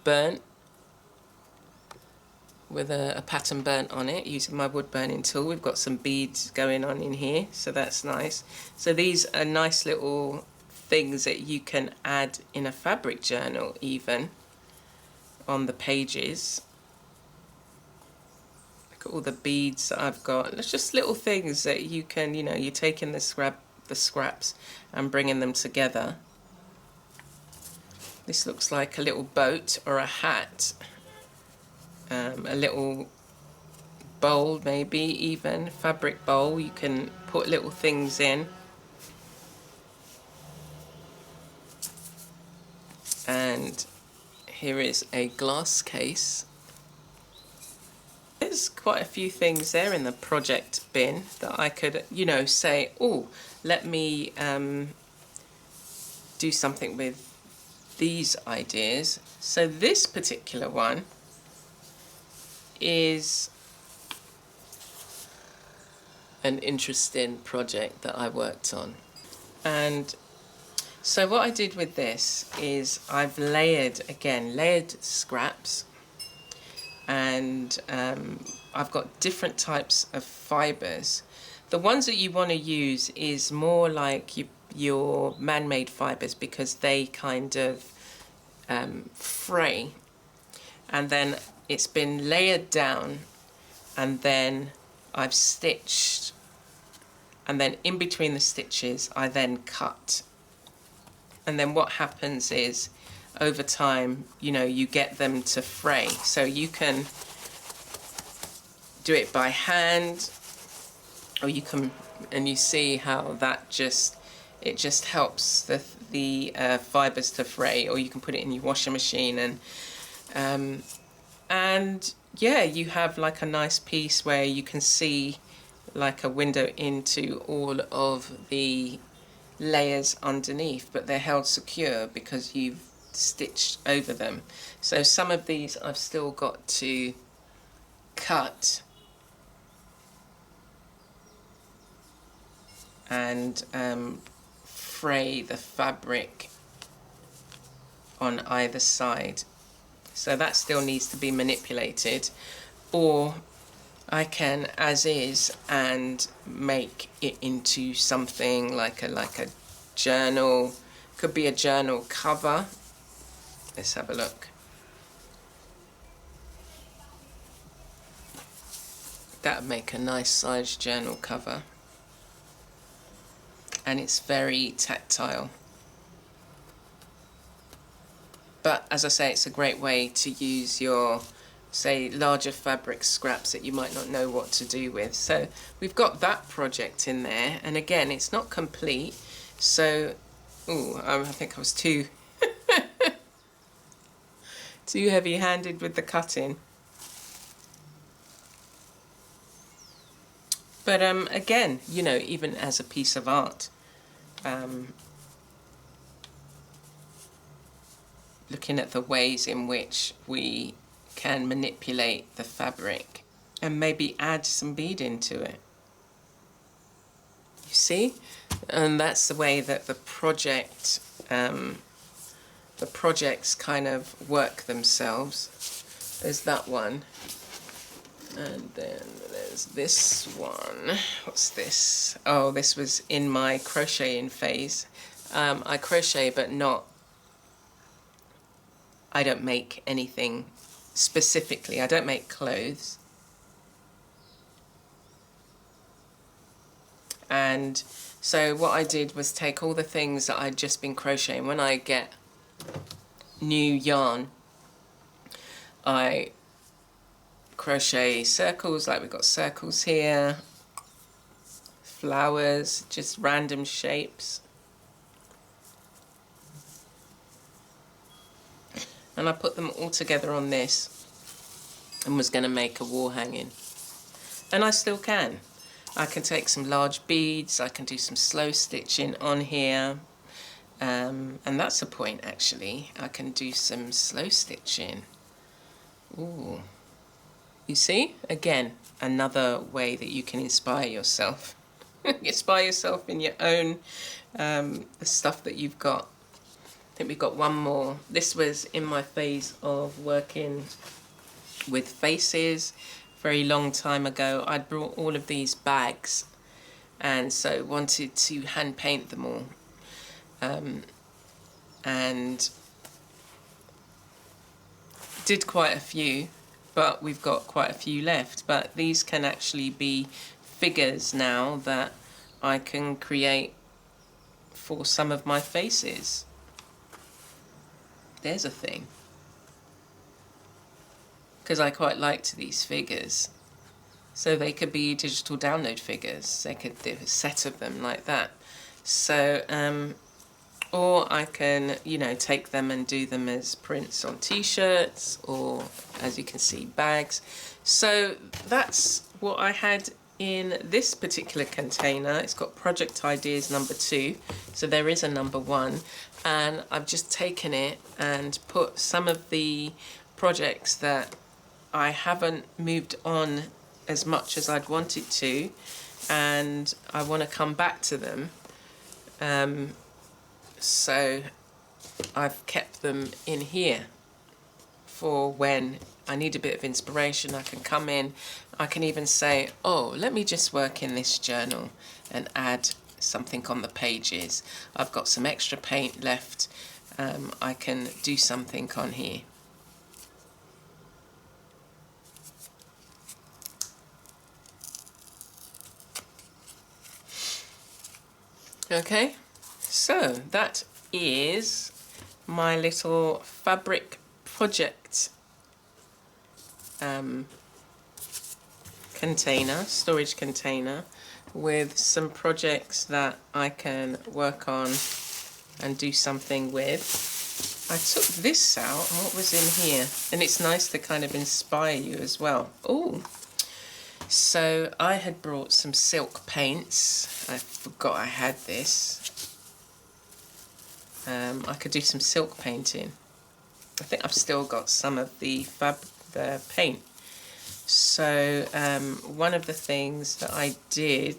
burnt with a pattern burnt on it using my wood burning tool. We've got some beads going on in here, so that's nice. So these are nice little things that you can add in a fabric journal even on the pages. Look at all the beads that I've got. It's just little things that you can, you know, you're taking the scraps and bringing them together. This looks like a little boat or a hat. A little bowl, maybe even fabric bowl. You can put little things in. And here is a glass case. There's quite a few things there in the project bin that I could, you know, say, oh, let me do something with these ideas. So this particular one is an interesting project that I worked on. And so what I did with this is I've layered scraps, and I've got different types of fibres. The ones that you want to use is more like your man-made fibres, because they kind of fray, and then it's been layered down, and then I've stitched, and then in between the stitches I then cut. And then what happens is over time, you know, you get them to fray. So you can do it by hand, or you can, and you see how that just helps the fibres to fray, or you can put it in your washing machine, and yeah, you have like a nice piece where you can see like a window into all of the layers underneath, but they're held secure because you've stitched over them. So some of these I've still got to cut and fray the fabric on either side. So that still needs to be manipulated, or I can as is and make it into something like a journal. Could be a journal cover. Let's have a look. That would make a nice size journal cover, and it's very tactile. But as I say, it's a great way to use your, say, larger fabric scraps that you might not know what to do with. So we've got that project in there, and again, it's not complete. So, I think I was too too heavy-handed with the cutting. But again, you know, even as a piece of art, looking at the ways in which we can manipulate the fabric and maybe add some bead into it. You see? And that's the way that the projects kind of work themselves. There's that one. And then there's this one. What's this? Oh, this was in my crocheting phase. I crochet, but I don't make anything specifically. I don't make clothes. And so what I did was take all the things that I'd just been crocheting. When I get new yarn, I crochet circles, like we've got circles here, flowers, just random shapes. And I put them all together on this and was going to make a wall hanging. And I still can. I can take some large beads, I can do some slow stitching on here. And that's a point actually. I can do some slow stitching. Ooh. You see? Again, another way that you can inspire yourself. Inspire yourself in your own, the stuff that you've got. I think we've got one more. This was in my phase of working with faces. Very long time ago. I'd brought all of these bags and so wanted to hand paint them all. And did quite a few, but we've got quite a few left. But these can actually be figures now that I can create for some of my faces. There's a thing. Because I quite liked these figures. So they could be digital download figures. They could do a set of them like that. So, or I can, you know, take them and do them as prints on t-shirts or, as you can see, bags. So that's what I had in this particular container. It's got project ideas number 2. So there is a number 1. And I've just taken it and put some of the projects that I haven't moved on as much as I'd wanted to, and I want to come back to them. So I've kept them in here for when I need a bit of inspiration. I can come in, I can even say, oh, let me just work in this journal and add something on the pages. I've got some extra paint left. I can do something on here. Okay, so that is my little fabric project container, storage container, with some projects that I can work on and do something with. I took this out, and what was in here? And it's nice to kind of inspire you as well. Oh, so I had brought some silk paints. I forgot I had this. I could do some silk painting. I think I've still got some of the paint. So one of the things that I did,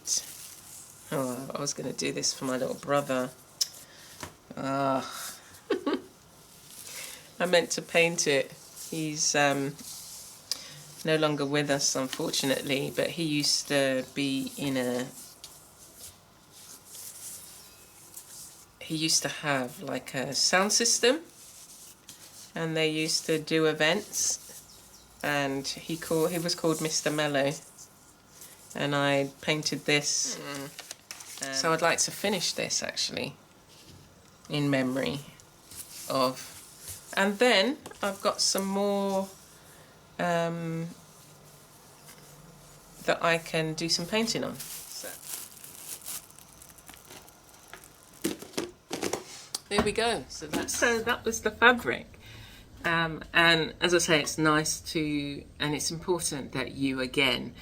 oh, I was going to do this for my little brother. I meant to paint it. He's no longer with us, unfortunately, but he used to be in a... He used to have like a sound system, and they used to do events, and he was called Mr. Mellow, and I painted this. So I'd like to finish this actually in memory of, and then I've got some more that I can do some painting on. There we go. So that was the fabric. And as I say, it's nice to, and it's important that you again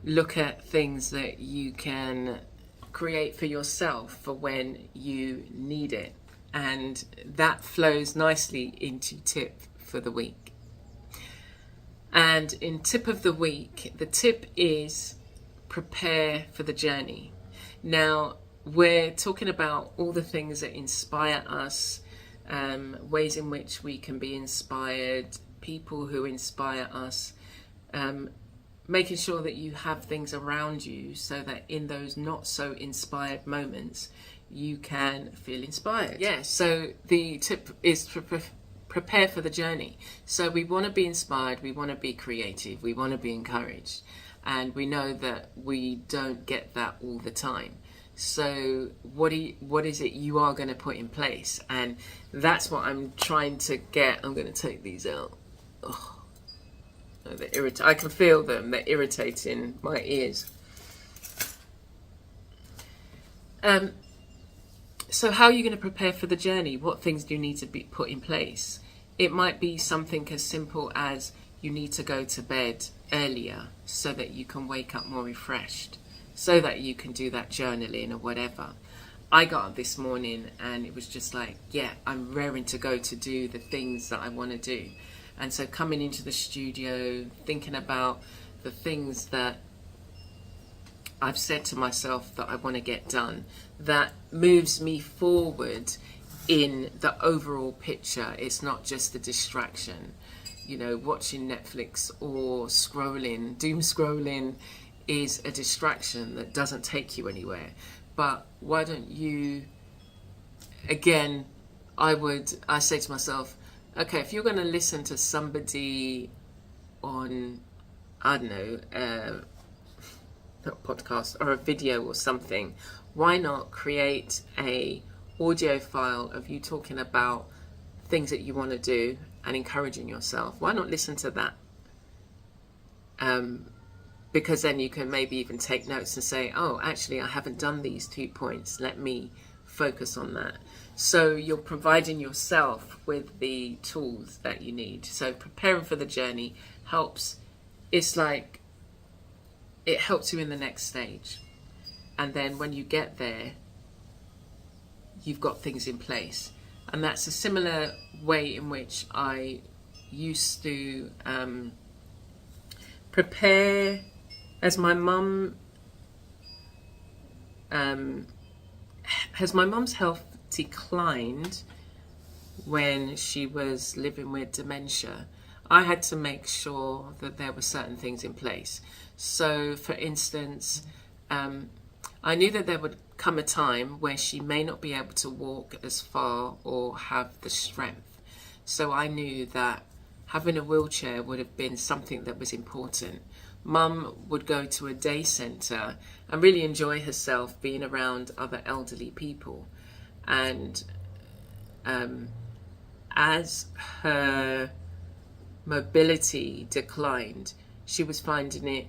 look at things that you can create for yourself for when you need it. And that flows nicely into tip for the week. And in tip of the week, the tip is prepare for the journey. Now, we're talking about all the things that inspire us, ways in which we can be inspired, people who inspire us, making sure that you have things around you so that in those not so inspired moments you can feel inspired. Yeah, so the tip is to prepare for the journey. So we want to be inspired, we want to be creative, we want to be encouraged, and we know that we don't get that all the time. So what is it you are going to put in place? And that's what I'm trying to get. I'm going to take these out. Oh, I can feel them. They're irritating my ears. So how are you going to prepare for the journey? What things do you need to be put in place? It might be something as simple as you need to go to bed earlier so that you can wake up more refreshed, so that you can do that journaling or whatever. I got up this morning and it was just like, yeah, I'm raring to go to do the things that I want to do. And so coming into the studio, thinking about the things that I've said to myself that I want to get done, that moves me forward in the overall picture. It's not just a distraction. You know, watching Netflix or scrolling, doom scrolling is a distraction that doesn't take you anywhere. But why don't you, again, I say to myself, okay, if you're going to listen to somebody on, I don't know, not a podcast or a video or something, why not create a audio file of you talking about things that you want to do and encouraging yourself? Why not listen to that? Because then you can maybe even take notes and say, oh, actually, I haven't done these 2 points. Let me focus on that. So you're providing yourself with the tools that you need. So preparing for the journey helps. It's like, it helps you in the next stage. And then when you get there, you've got things in place. And that's a similar way in which I used to prepare. As my mum, has my mum's health declined when she was living with dementia, I had to make sure that there were certain things in place. So, for instance, I knew that there would come a time where she may not be able to walk as far or have the strength. So I knew that having a wheelchair would have been something that was important. Mum would go to a day centre and really enjoy herself being around other elderly people. And as her mobility declined, she was finding it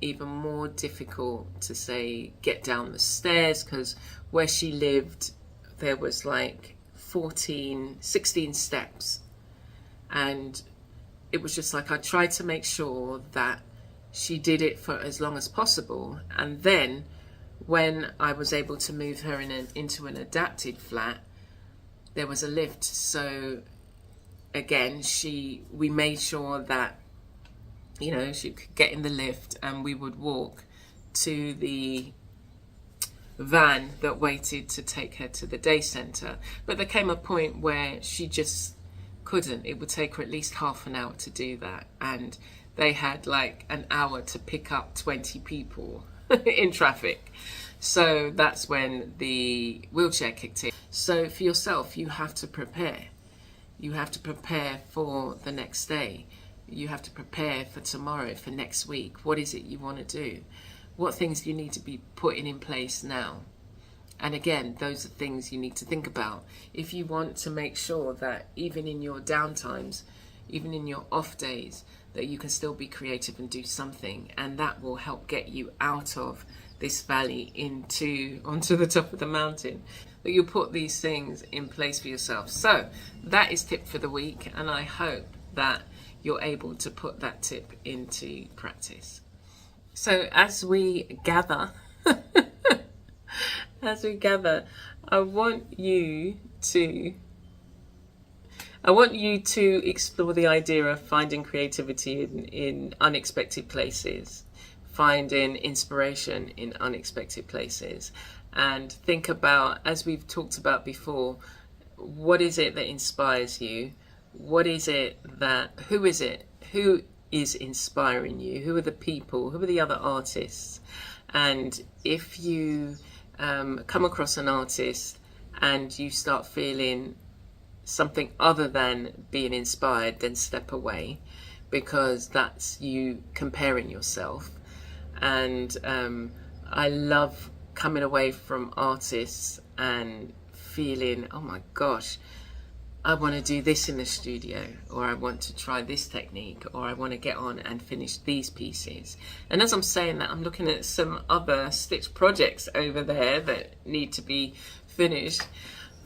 even more difficult to, say, get down the stairs, because where she lived there was like 16 steps, and it was just like I tried to make sure that she did it for as long as possible. And then when I was able to move her into an adapted flat, there was a lift. So again, we made sure that, you know, she could get in the lift and we would walk to the van that waited to take her to the day centre. But there came a point where she just couldn't. It would take her at least half an hour to do that. And they had like an hour to pick up 20 people in traffic. So that's when the wheelchair kicked in. So for yourself, you have to prepare. You have to prepare for the next day. You have to prepare for tomorrow, for next week. What is it you want to do? What things do you need to be putting in place now? And again, those are things you need to think about. If you want to make sure that even in your downtimes, even in your off days, that you can still be creative and do something, and that will help get you out of this valley onto the top of the mountain, that you put these things in place for yourself. So that is tip for the week, and I hope that you're able to put that tip into practice. So as we gather, I want you to explore the idea of finding creativity in unexpected places, finding inspiration in unexpected places, and think about, as we've talked about before, what is it that inspires you? What is it that, who is inspiring you? Who are the people? Who are the other artists? And if you come across an artist and you start feeling something other than being inspired, then step away, because that's you comparing yourself. And I love coming away from artists and feeling, oh my gosh, I want to do this in the studio, or I want to try this technique, or I want to get on and finish these pieces. And as I'm saying that, I'm looking at some other stitch projects over there that need to be finished.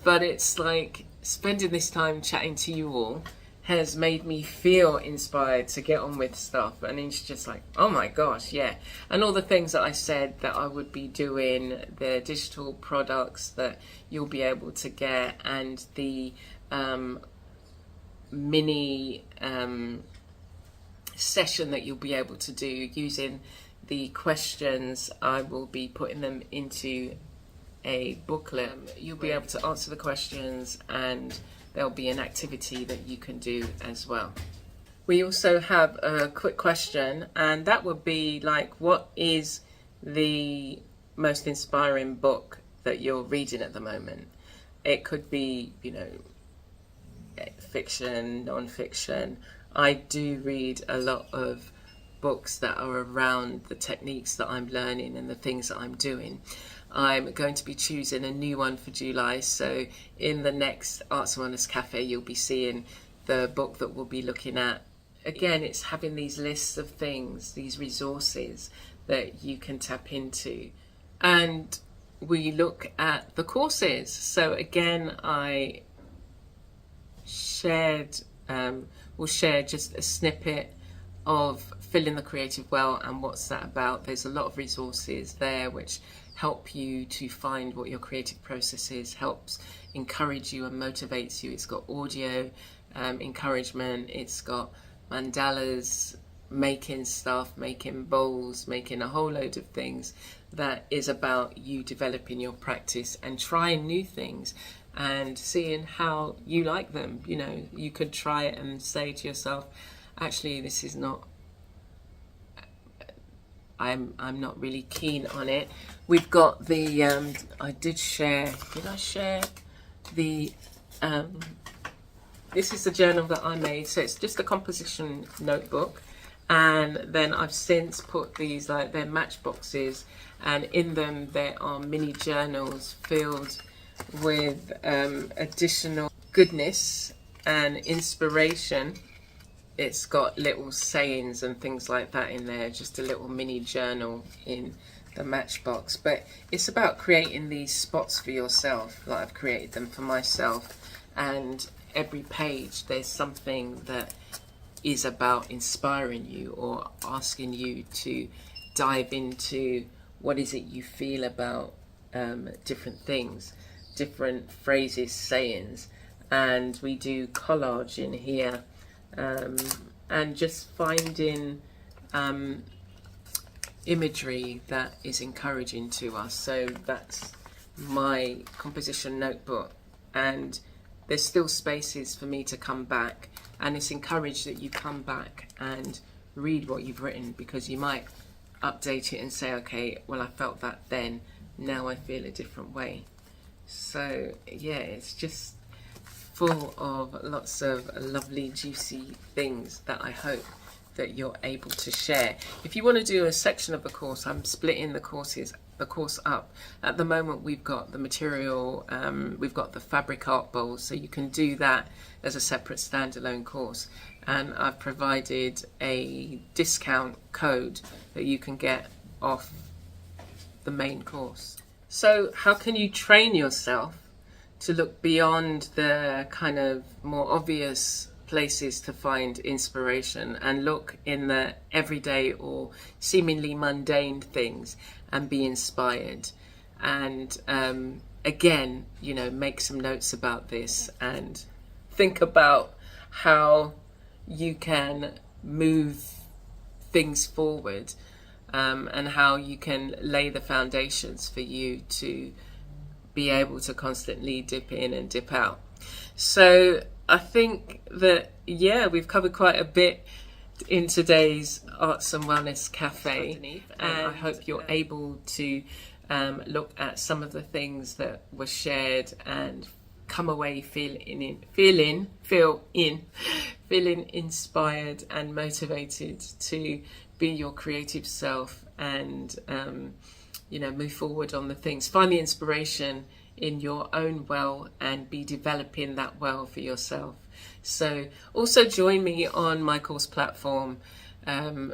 But it's like spending this time chatting to you all has made me feel inspired to get on with stuff. And it's just like, oh my gosh, yeah. And all the things that I said that I would be doing, the digital products that you'll be able to get, and the mini session that you'll be able to do using the questions. I will be putting them into a booklet. You'll be able to answer the questions, and there'll be an activity that you can do as well. We also have a quick question, and that would be like, what is the most inspiring book that you're reading at the moment? It could be, you know, fiction, non-fiction. I do read a lot of books that are around the techniques that I'm learning and the things that I'm doing. I'm going to be choosing a new one for July, so in the next Arts and Wellness Cafe you'll be seeing the book that we'll be looking at. Again, it's having these lists of things, these resources that you can tap into. And we look at the courses. So again, I will share just a snippet of Filling the Creative Well and what's that about. There's a lot of resources there which help you to find what your creative process is, helps encourage you and motivates you. It's got audio encouragement, it's got mandalas, making stuff, making bowls, making a whole load of things that is about you developing your practice and trying new things and seeing how you like them. You know, you could try it and say to yourself, actually this is not, I'm not really keen on it. We've got the did I share the this is the journal that I made, so it's just a composition notebook, and then I've since put these, like, they're matchboxes, and in them there are mini journals filled with additional goodness and inspiration. It's got little sayings and things like that in there, just a little mini journal in the matchbox. But it's about creating these spots for yourself, like I've created them for myself, and every page there's something that is about inspiring you or asking you to dive into what is it you feel about different things, different phrases, sayings. And we do collage in here, and just finding imagery that is encouraging to us. So that's my composition notebook, and there's still spaces for me to come back, and it's encouraged that you come back and read what you've written, because you might update it and say, okay, well, I felt that then, now I feel a different way. So yeah, it's just full of lots of lovely juicy things that I hope that you're able to share. If you want to do a section of the course, I'm splitting the course up. At the moment we've got the material, we've got the fabric art bowls, so you can do that as a separate standalone course, and I've provided a discount code that you can get off the main course. So how can you train yourself to look beyond the kind of more obvious places to find inspiration and look in the everyday or seemingly mundane things and be inspired? And again, you know, make some notes about this and think about how you can move things forward, and how you can lay the foundations for you to be able to constantly dip in and dip out. So I think that, yeah, we've covered quite a bit in today's Arts and Wellness Cafe, and I hope you're able to look at some of the things that were shared and come away feeling inspired and motivated to be your creative self and move forward on the things. Find the inspiration in your own well and be developing that well for yourself. So also join me on my course platform,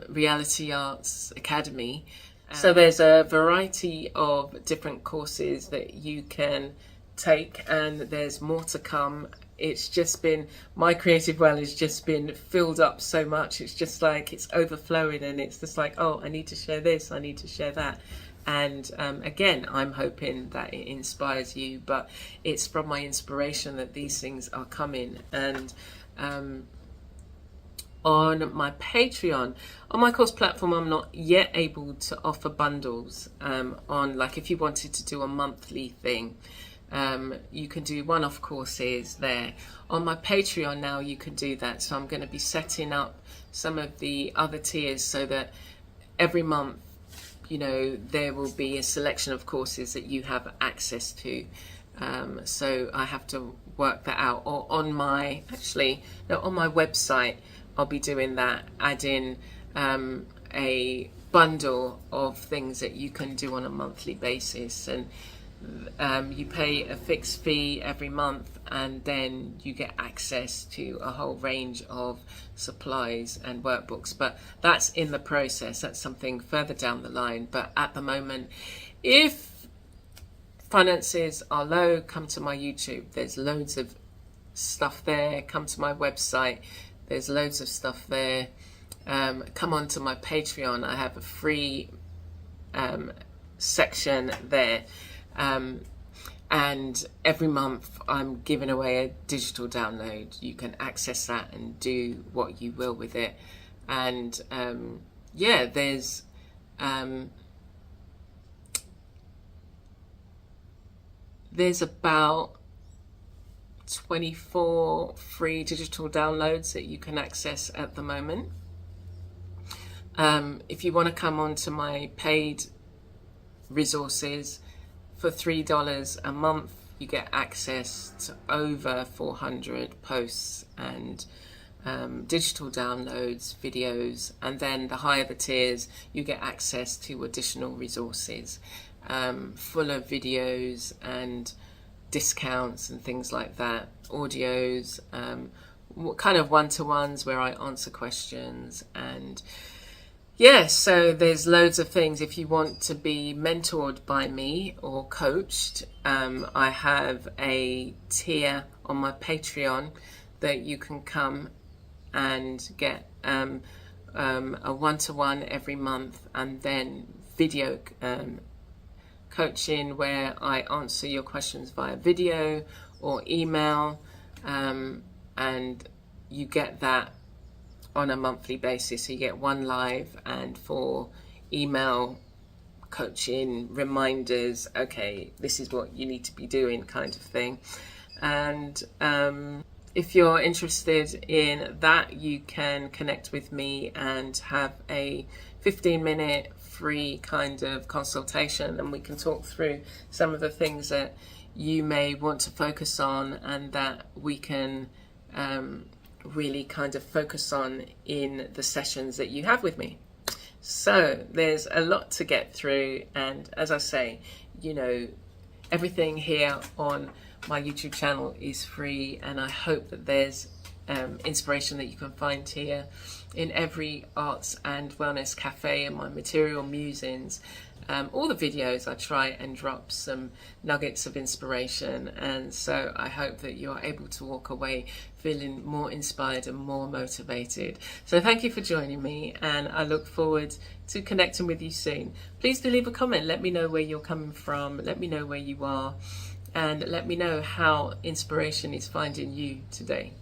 Reality Arts Academy. So there's a variety of different courses that you can take, and there's more to come. It's just been, my creative well has just been filled up so much. It's just like it's overflowing, and it's just like, oh, I need to share this, I need to share that. And again, I'm hoping that it inspires you, but it's from my inspiration that these things are coming. And on my Patreon, on my course platform, I'm not yet able to offer bundles on, like, if you wanted to do a monthly thing, you can do one-off courses there. On my Patreon now, you can do that. So I'm going to be setting up some of the other tiers so that every month, there will be a selection of courses that you have access to. So I have to work that out. Or on my website, I'll be doing that, adding a bundle of things that you can do on a monthly basis. And you pay a fixed fee every month, and then you get access to a whole range of supplies and workbooks. But that's in the process. That's something further down the line. But at the moment, if finances are low, come to my YouTube. There's loads of stuff there. Come to my website. There's loads of stuff there. Come on to my Patreon. I have a free section there. And every month I'm giving away a digital download. You can access that and do what you will with it. And there's about 24 free digital downloads that you can access at the moment. If you want to come on to my paid resources, for $3 a month, you get access to over 400 posts and digital downloads, videos, and then the higher the tiers, you get access to additional resources full of videos and discounts and things like that, audios, kind of one-to-ones where I answer questions. And so there's loads of things. If you want to be mentored by me or coached, I have a tier on my Patreon that you can come and get a one-to-one every month, and then video coaching where I answer your questions via video or email, and you get that on a monthly basis. So you get one live and 4 email coaching reminders, okay, this is what you need to be doing, kind of thing. And if you're interested in that, you can connect with me and have a 15-minute free kind of consultation, and we can talk through some of the things that you may want to focus on and that we can really kind of focus on in the sessions that you have with me. So there's a lot to get through, and as I say, everything here on my YouTube channel is free, and I hope that there's inspiration that you can find here in every arts and wellness cafe and my material musings. All the videos, I try and drop some nuggets of inspiration, and so I hope that you're able to walk away feeling more inspired and more motivated. So thank you for joining me, and I look forward to connecting with you soon. Please do leave a comment. Let me know where you're coming from. Let me know where you are, and let me know how inspiration is finding you today.